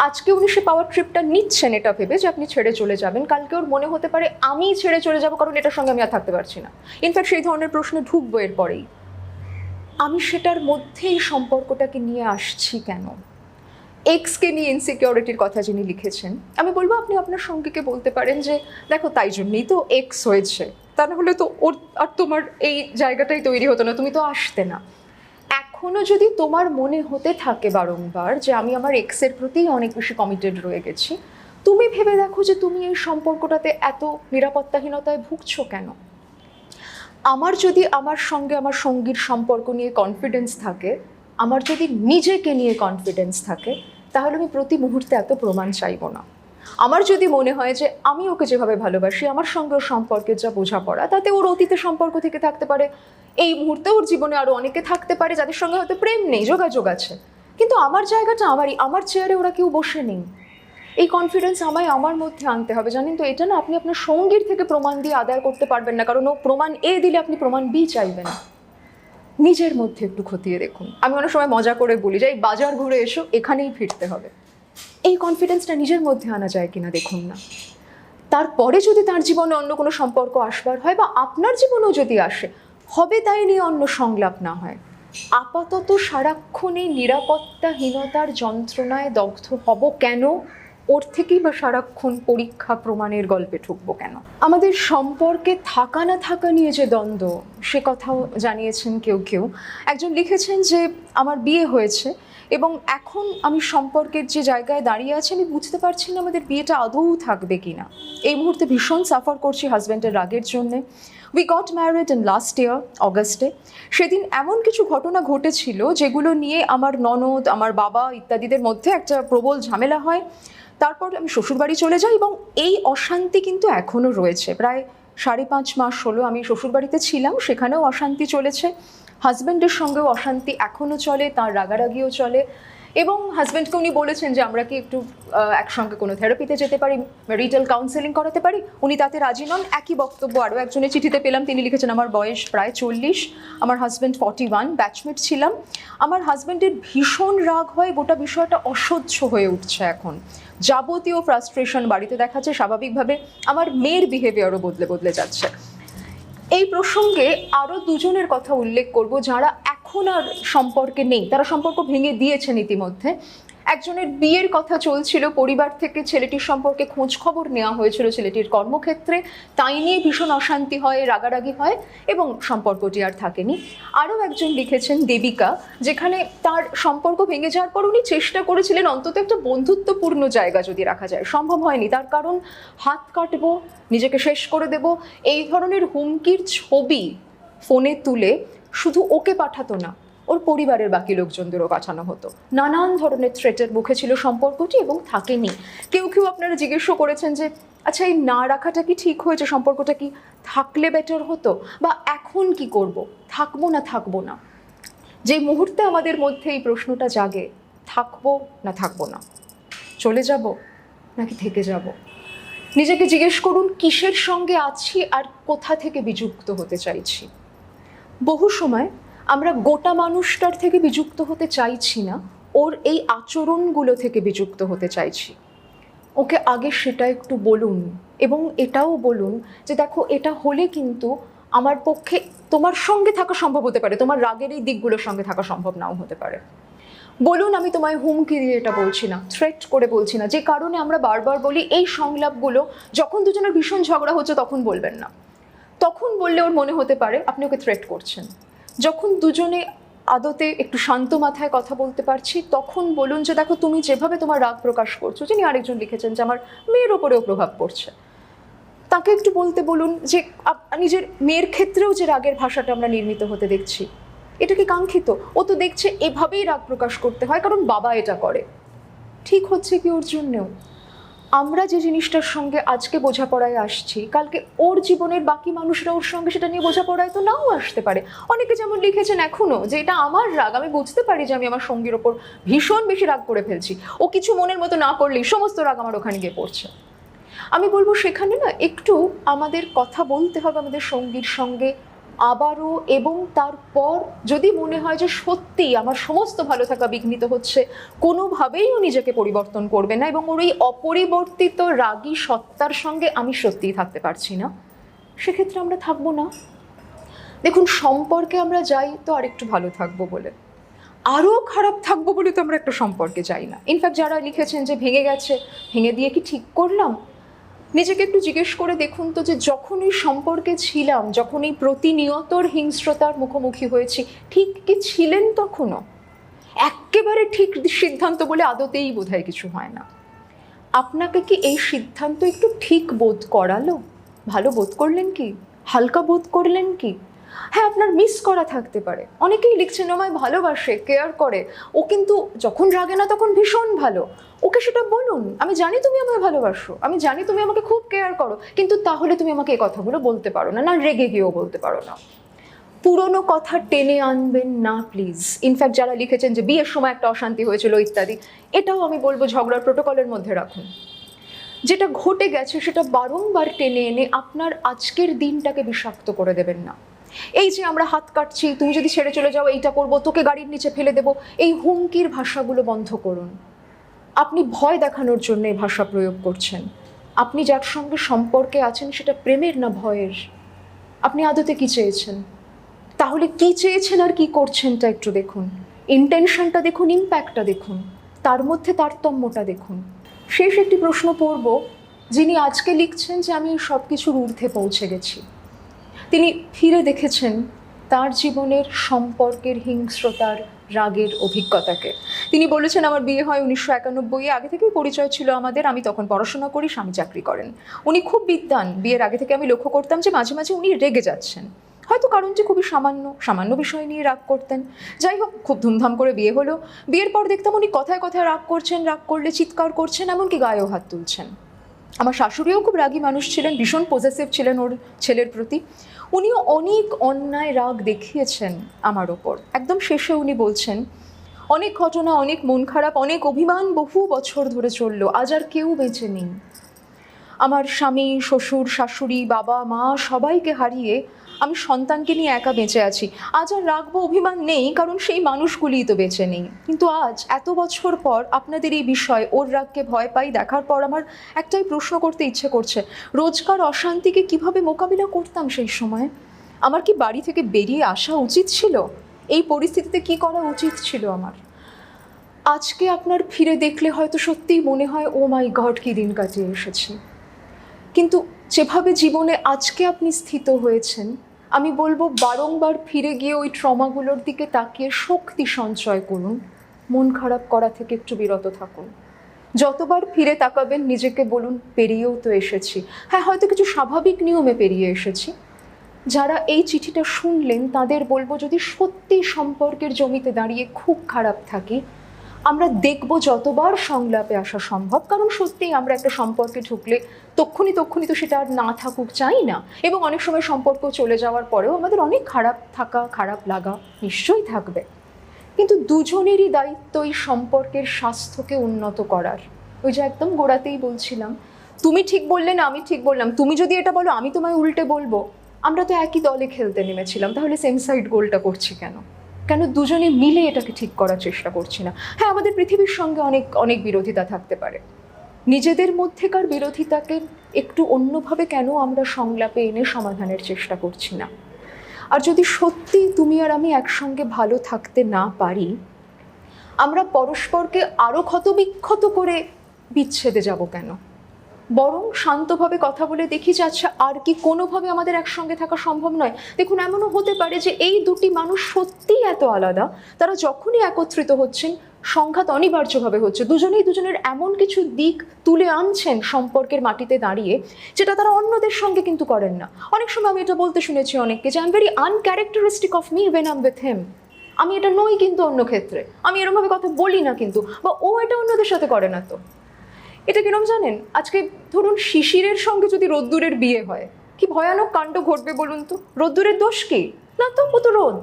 আজকে উনি সে পাওয়ার ট্রিপটা নিচ্ছেন এটা ভেবে যে আপনি ছেড়ে চলে যাবেন, কালকে ওর মনে হতে পারে আমি ছেড়ে চলে যাবো কারণ এটার সঙ্গে আমি আর থাকতে পারছি না। ইনফ্যাক্ট সেই ধরনের প্রশ্নে ঢুকবো এরপরেই। আমি সেটার মধ্যেই সম্পর্কটাকে নিয়ে আসছি কেন? এক্সকে নিয়ে ইনসিকিউরিটির কথা যিনি লিখেছেন, আমি বলবো আপনি আপনার সঙ্গীকে বলতে পারেন যে দেখো তাই জন্যই তো এক্স হয়েছে, তা না হলে তো ওর আর তোমার এই জায়গাটাই তৈরি হতো না, তুমি তো আসতে না। এখনো যদি তোমার মনে হতে থাকে বারংবার যে আমি আমার এক্সের প্রতি অনেক বেশি কমিটেড রয়ে গেছি, তুমি ভেবে দেখো যে তুমি এই সম্পর্কটাতে এত নিরাপত্তাহীনতায় ভুগছো কেন? আমার যদি আমার সঙ্গে আমার সঙ্গীর সম্পর্ক নিয়ে কনফিডেন্স থাকে, আমার যদি নিজেকে নিয়ে কনফিডেন্স থাকে, তাহলে আমি প্রতি মুহূর্তে এত প্রমাণ চাইব না। আমার যদি মনে হয় যে আমি ওকে যেভাবে ভালোবাসি, আমার সঙ্গে ওর সম্পর্কের যা বোঝাপড়া, তাতে ওর অতীতের সম্পর্ক থেকে থাকতে পারে, এই মুহূর্তে ওর জীবনে আরও অনেকে থাকতে পারে যাদের সঙ্গে হয়তো প্রেম নেই, যোগাযোগ আছে, কিন্তু আমার জায়গাটা আমারই, আমার চেয়ারে ওরা কেউ বসে নেই। এই কনফিডেন্স আমায় আমার মধ্যে আনতে হবে, জানেন তো? এটা না আপনি আপনার সঙ্গীর থেকে প্রমাণ দিয়ে আদায় করতে পারবেন না, কারণ ও প্রমাণ এ দিলে আপনি প্রমাণ বি চাইবেন। নিজের মধ্যে একটু খতিয়ে দেখুন। আমি অনেক সময় মজা করে বলি যে এই বাজার ঘুরে এসো, এখানেই ফিরতে হবে। এই কনফিডেন্সটা নিজের মধ্যে আনা যায় কিনা দেখুন না। তারপরে যদি তার জীবনে অন্য কোনো সম্পর্ক আসবার হয় বা আপনার জীবনেও যদি আসে, হবে তাই নিয়ে অন্য সংলাপ না হয়। আপাতত সারাক্ষণ এই নিরাপত্তাহীনতার যন্ত্রণায় দগ্ধ হব কেন? ওর থেকেই বা সারাক্ষণ পরীক্ষা প্রমাণের গল্পে ঠুকবো কেন? আমাদের সম্পর্কে থাকা না থাকা নিয়ে যে দ্বন্দ্ব, সে কথাও জানিয়েছেন কেউ কেউ। একজন লিখেছেন যে আমার বিয়ে হয়েছে এবং এখন আমি সম্পর্কের যে জায়গায় দাঁড়িয়ে আছি, আমি বুঝতে পারছি না আমাদের বিয়েটা আদৌ থাকবে কিনা। এই মুহূর্তে ভীষণ সাফার করছি হাজব্যান্ডের রাগের জন্যে। We got married in last year অগাস্টে। সেদিন এমন কিছু ঘটনা ঘটেছিল যেগুলো নিয়ে আমার ননদ, আমার বাবা ইত্যাদিদের মধ্যে একটা প্রবল ঝামেলা হয়। তারপর আমি শ্বশুরবাড়ি চলে যাই এবং এই অশান্তি কিন্তু এখনও রয়েছে। প্রায় 5.5 মাস হলো আমি শ্বশুরবাড়িতে ছিলাম, সেখানেও অশান্তি চলেছে। হাজব্যান্ডের সঙ্গেও অশান্তি এখনও চলে, তার রাগারাগিও চলে। এবং হাজব্যান্ডকে উনি বলেছেন যে আমরা কি একটু একসঙ্গে কোনো থেরাপিতে যেতে পারি, রিটেল কাউন্সেলিং করাতে পারি। উনি তাতে রাজি নন। একই বক্তব্য আরও একজনের চিঠিতে পেলাম, তিনি লিখেছেন আমার বয়স প্রায় 40, আমার হাজব্যান্ড 41, ব্যাচমেট ছিলাম। আমার হাজব্যান্ডের ভীষণ রাগ হয়, গোটা বিষয়টা অসহ্য হয়ে উঠছে এখন। যাবতীয় ফ্রাস্ট্রেশন বাড়িতে দেখাচ্ছে, স্বাভাবিকভাবে আমার মেয়ের বিহেভিয়ারও বদলে বদলে যাচ্ছে। এই প্রসঙ্গে আরও দুজনের কথা উল্লেখ করব যারা এখন আর সম্পর্কে নেই, তারা সম্পর্ক ভেঙে দিয়েছেন ইতিমধ্যে। একজনের বিয়ের কথা চলছিল, পরিবার থেকে ছেলেটির সম্পর্কে খোঁজ খবর নেওয়া হয়েছিল ছেলেটির কর্মক্ষেত্রে, তাই নিয়ে ভীষণ অশান্তি হয়, রাগারাগি হয় এবং সম্পর্কটি আর থাকেনি। আরও একজন লিখেছেন দেবিকা, যেখানে তার সম্পর্ক ভেঙে যাওয়ার পর উনি চেষ্টা করেছিলেন অন্তত একটা বন্ধুত্বপূর্ণ জায়গা যদি রাখা যায়, সম্ভব হয়নি। তার কারণ হাত কাটবো, নিজেকে শেষ করে দেব, এই ধরনের হুমকির ছবি ফোনে তুলে শুধু ওকে পাঠাতো না, ওর পরিবারের বাকি লোকজনদেরও পাঠানো হতো। নানান ধরনের থ্রেটের মুখে ছিল সম্পর্কটি এবং থাকেনি। কেউ কেউ আপনারা জিজ্ঞেসও করেছেন যে আচ্ছা এই না রাখাটা কি ঠিক হয়েছে, সম্পর্কটা কি থাকলে বেটার হতো, বা এখন কি করব, থাকবো না থাকবো না। যে মুহূর্তে আমাদের মধ্যে এই প্রশ্নটা জাগে, থাকবো না থাকবো না, চলে যাব নাকি থেকে যাব, নিজেকে জিজ্ঞেস করুন কিসের সঙ্গে আছি আর কোথা থেকে বিযুক্ত হতে চাইছি। বহু সময় আমরা গোটা মানুষটার থেকে বিযুক্ত হতে চাইছি না, ওর এই আচরণগুলো থেকে বিযুক্ত হতে চাইছি। ওকে আগে সেটা একটু বলুন এবং এটাও বলুন যে দেখো এটা হলে কিন্তু আমার পক্ষে তোমার সঙ্গে থাকা সম্ভব হতে পারে, তোমার রাগের এই দিকগুলোর সঙ্গে থাকা সম্ভব নাও হতে পারে। বলুন আমি তোমায় হুমকি দিয়ে এটা বলছি না, থ্রেট করে বলছি না। যে কারণে আমরা বারবার বলি এই সংলাপগুলো যখন দুজনের ভীষণ ঝগড়া হচ্ছে তখন বলবেন না। তখন বললে ওর মনে হতে পারে আপনি ওকে থ্রেট করছেন। যখন দুজনে আদতে একটু শান্ত মাথায় কথা বলতে পারছি তখন বলুন যে দেখো তুমি যেভাবে তোমার রাগ প্রকাশ করছো, যিনি আরেকজন লিখেছেন যে আমার মেয়ের ওপরেও প্রভাব পড়ছে, তাকে একটু বলতে বলুন যে নিজের মেয়ের ক্ষেত্রেও যে রাগের ভাষাটা আমরা নির্মিত হতে দেখছি, এটা কি কাঙ্ক্ষিত? ও তো দেখছে এভাবেই রাগ প্রকাশ করতে হয় কারণ বাবা এটা করে, ঠিক হচ্ছে কি ওর জন্যেও? আমরা যে জিনিসটার সঙ্গে আজকে বোঝাপড়ায় আসছি, কালকে ওর জীবনের বাকি মানুষরা ওর সঙ্গে সেটা নিয়ে বোঝাপড়ায় তো নাও আসতে পারে। অনেকে যেমন লিখেছেন এখনও যে এটা আমার রাগ, আমি বুঝতে পারি যে আমি আমার সঙ্গীর ওপর ভীষণ বেশি রাগ করে ফেলছি, ও কিছু মনের মতো না করলেই সমস্ত রাগ আমার ওখানে গিয়ে পড়ছে। আমি বলবো সেখানে না একটু আমাদের কথা বলতে হবে আমাদের সঙ্গীর সঙ্গে আবারও, এবং তারপর যদি মনে হয় যে সত্যি আমার সমস্ত ভালো থাকা বিঘ্নিত হচ্ছে, কোনোভাবেই ও নিজেকে পরিবর্তন করবে না এবং ওর এই অপরিবর্তিত রাগী সত্তার সঙ্গে আমি সত্যিই থাকতে পারছি না, সেক্ষেত্রে আমরা থাকবো না। দেখুন, সম্পর্কে আমরা যাই তো আরেকটু ভালো থাকবো বলে, আরও খারাপ থাকবো বলে তো আমরা একটা সম্পর্কে যাই না। ইনফ্যাক্ট যারা লিখেছেন যে ভেঙে গেছে, ভেঙে দিয়ে কি ঠিক করলাম, নিজেকে একটু জিজ্ঞেস করে দেখুন তো যে যখন এই সম্পর্কে ছিলাম, যখন এই প্রতিনিয়তর হিংস্রতার মুখোমুখি হয়েছি, ঠিক কি ছিলেন তখনও? এক্কেবারে ঠিক সিদ্ধান্ত বলে আদতেই বোধহয় কিছু হয় না। আপনাকে কি এই সিদ্ধান্ত একটু ঠিক বোধ করালো? ভালো বোধ করলেন কি? হালকা বোধ করলেন কি? হ্যাঁ, আপনার মিস করা থাকতে পারে। অনেকেই লিখছেন আমায় ভালোবাসে, কেয়ার করে, ও কিন্তু যখন রাগে না তখন ভীষণ ভালো। ওকে সেটা বলুন, আমি জানি তুমি আমায় ভালোবাসো, আমি জানি তুমি আমাকে খুব কেয়ার করো, কিন্তু তাহলে তুমি আমাকে এই কথাগুলো বলতে পারো না, না রেগে গিয়েও বলতে পারো না। পুরনো কথা টেনে আনবেন না প্লিজ। ইনফ্যাক্ট যারা লিখেছেন যে বিয়ের সময় একটা অশান্তি হয়েছিল ইত্যাদি, এটাও আমি বলবো ঝগড়ার প্রোটোকলের মধ্যে রাখুন। যেটা ঘটে গেছে সেটা বারংবার টেনে এনে আপনার আজকের দিনটাকে বিষাক্ত করে দেবেন না। এই যে আমরা হাত কাটছি, তুমি যদি ছেড়ে চলে যাও এইটা করবো, তোকে গাড়ির নিচে ফেলে দেবো, এই হুমকির ভাষাগুলো বন্ধ করুন। আপনি ভয় দেখানোর জন্য এই ভাষা প্রয়োগ করছেন। আপনি যার সঙ্গে সম্পর্কে আছেন সেটা প্রেমের না ভয়ের? আপনি আদতে কি চেয়েছেন? তাহলে কি চেয়েছেন আর কি করছেনটা একটু দেখুন, ইন্টেনশনটা দেখুন, ইম্প্যাক্টটা দেখুন, তার মধ্যে তারতম্যটা দেখুন। শেষ একটি প্রশ্ন পড়ব, যিনি আজকে লিখছেন যে আমি সব কিছুর ঊর্ধ্বে পৌঁছে গেছি। তিনি ফিরে দেখেছেন তার জীবনের সম্পর্কের হিংস্রতার রাগের অভিজ্ঞতাকে। তিনি বলেছেন আমার বিয়ে হয় 1991, আগে থেকেই পরিচয় ছিল আমাদের, আমি তখন পড়াশোনা করি, স্বামী চাকরি করেন। উনি খুব বিদ্বান, বিয়ের আগে থেকে আমি লক্ষ্য করতাম যে মাঝে মাঝে উনি রেগে যাচ্ছেন, হয়তো কারণটি খুবই সামান্য সামান্য বিষয় নিয়ে রাগ করতেন। যাই হোক, খুব ধুমধাম করে বিয়ে হলো। বিয়ের পর দেখতাম উনি কথায় কথায় রাগ করছেন, রাগ করলে চিৎকার করছেন, এমনকি গায়েও হাত তুলছেন। আমার শাশুড়িও খুব রাগী মানুষ ছিলেন, ভীষণ পজেসিভ ছিলেন ওর ছেলের প্রতি। উনিও অনেক অন্যায় রাগ দেখিয়েছেন আমার ওপর। একদম শেষে উনি বলছেন অনেক ঘটনা, অনেক মন খারাপ, অনেক অভিমান বহু বছর ধরে চললো, আজ আর কেউ বেঁচে নেই। আমার স্বামী, শ্বশুর, শাশুড়ি, বাবা, মা সবাইকে হারিয়ে আমি সন্তানকে নিয়ে একা বেঁচে আছি। আজ আর রাখবো, অভিমান নেই, কারণ সেই মানুষগুলিই তো বেঁচে নেই। কিন্তু আজ এত বছর পর আপনাদের এই বিষয়, ওর রাগকে ভয় পাই দেখার পর আমার একটাই প্রশ্ন করতে ইচ্ছে করছে, রোজকার অশান্তিকে কিভাবে মোকাবিলা করতাম সেই সময়? আমার কি বাড়ি থেকে বেরিয়ে আসা উচিত ছিল? এই পরিস্থিতিতে কি করা উচিত ছিল আমার? আজকে আপনার ফিরে দেখলে হয়তো সত্যিই মনে হয় ও মাই গড, কি দিন কাটিয়ে এসেছি। কিন্তু যেভাবে জীবনে আজকে আপনি স্থিত হয়েছেন, আমি বলবো বারংবার ফিরে গিয়ে ওই ট্রমাগুলোর দিকে তাকিয়ে শক্তি সঞ্চয় করুন, মন খারাপ করা থেকে একটু বিরত থাকুন। যতবার ফিরে তাকাবেন নিজেকে বলুন পেরিয়েও তো এসেছি। হ্যাঁ, হয়তো কিছু স্বাভাবিক নিয়মে পেরিয়ে এসেছি। যারা এই চিঠিটা শুনলেন তাদের বলবো, যদি সত্যি সম্পর্কের জমিতে দাঁড়িয়ে খুব খারাপ থাকি, আমরা দেখব যতবার সংলাপে আসা সম্ভব, কারণ সত্যিই আমরা একটা সম্পর্কে ঢুকলে তক্ষুনি তো সেটা আর না থাকুক চাই না, এবং অনেক সময় সম্পর্ক চলে যাওয়ার পরেও আমাদের অনেক খারাপ থাকা, খারাপ লাগা নিশ্চয়ই থাকবে। কিন্তু দুজনেরই দায়িত্ব এই সম্পর্কের স্বাস্থ্যকে উন্নত করার। ওই যে একদম গোড়াতেই বলছিলাম, তুমি ঠিক বললে না আমি ঠিক বললাম, তুমি যদি এটা বলো আমি তোমায় উল্টে বলবো। আমরা তো একই দলে খেলতে নেমেছিলাম, তাহলে সেম সাইড গোলটা করছি কেন? কেন দুজনে মিলে এটাকে ঠিক করার চেষ্টা করছি না? হ্যাঁ, আমাদের পৃথিবীর সঙ্গে অনেক অনেক বিরোধিতা থাকতে পারে, নিজেদের মধ্যেকার বিরোধিতাকে একটু অন্যভাবে কেন আমরা সংলাপে এনে সমাধানের চেষ্টা করছি না? আর যদি সত্যি তুমি আর আমি একসঙ্গে ভালো থাকতে না পারি, আমরা পরস্পরকে আরও ক্ষতবিক্ষত করে বিচ্ছেদে যাব কেন? বরং শান্তভাবে কথা বলে দেখি যে আচ্ছা আর কি কোনোভাবে আমাদের একসঙ্গে থাকা সম্ভব নয়। দেখুন, এমনও হতে পারে যে এই দুটি মানুষ সত্যিই এত আলাদা, তারা যখনই একত্রিত হচ্ছেন সংঘাত অনিবার্যভাবে হচ্ছে, দুজনেই দুজনের এমন কিছু দিক তুলে আনছেন সম্পর্কের মাটিতে দাঁড়িয়ে, যেটা তারা অন্যদের সঙ্গে কিন্তু করেন না। অনেক সময় আমি এটা বলতে শুনেছি অনেককে যে I am very uncharacteristic of me when I am with him. আমি এটা নই কিন্তু অন্য ক্ষেত্রে, আমি এরকমভাবে কথা বলি না কিন্তু, বা ও এটা অন্যদের সাথে করে না। তো এটা কিরম জানেন, আজকে ধরুন শিশিরের সঙ্গে যদি রোদ্দুরের বিয়ে হয়, কি ভয়ানক কাণ্ড ঘটবে বলুন তো? রোদ্দুরের দোষ কি? না তো, ও তো রোদ,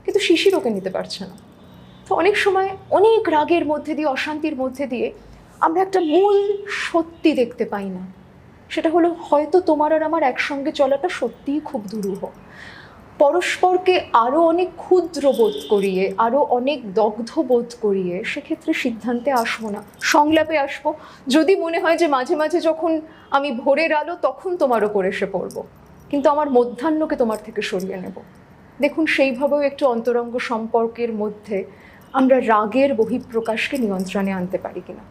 কিন্তু শিশির ওকে নিতে পারছে না। তো অনেক সময় অনেক রাগের মধ্যে দিয়ে, অশান্তির মধ্যে দিয়ে আমরা একটা মূল সত্যি দেখতে পাই না। সেটা হলো হয়তো তোমার আর আমার একসঙ্গে চলাটা সত্যিই খুব দুরূহ। পরস্পরকে আরও অনেক ক্ষুদ্র বোধ করিয়ে, আরও অনেক দগ্ধ বোধ করিয়ে সেক্ষেত্রে সিদ্ধান্তে আসবো না, সংলাপে আসবো। যদি মনে হয় যে মাঝে মাঝে যখন আমি ভোরের আলো তখন তোমার ওপর এসে পড়বো, কিন্তু আমার মধ্যাহ্নকে তোমার থেকে সরিয়ে নেব। দেখুন, সেইভাবেও একটু অন্তরঙ্গ সম্পর্কের মধ্যে আমরা রাগের বহিঃপ্রকাশকে নিয়ন্ত্রণে আনতে পারি কিনা।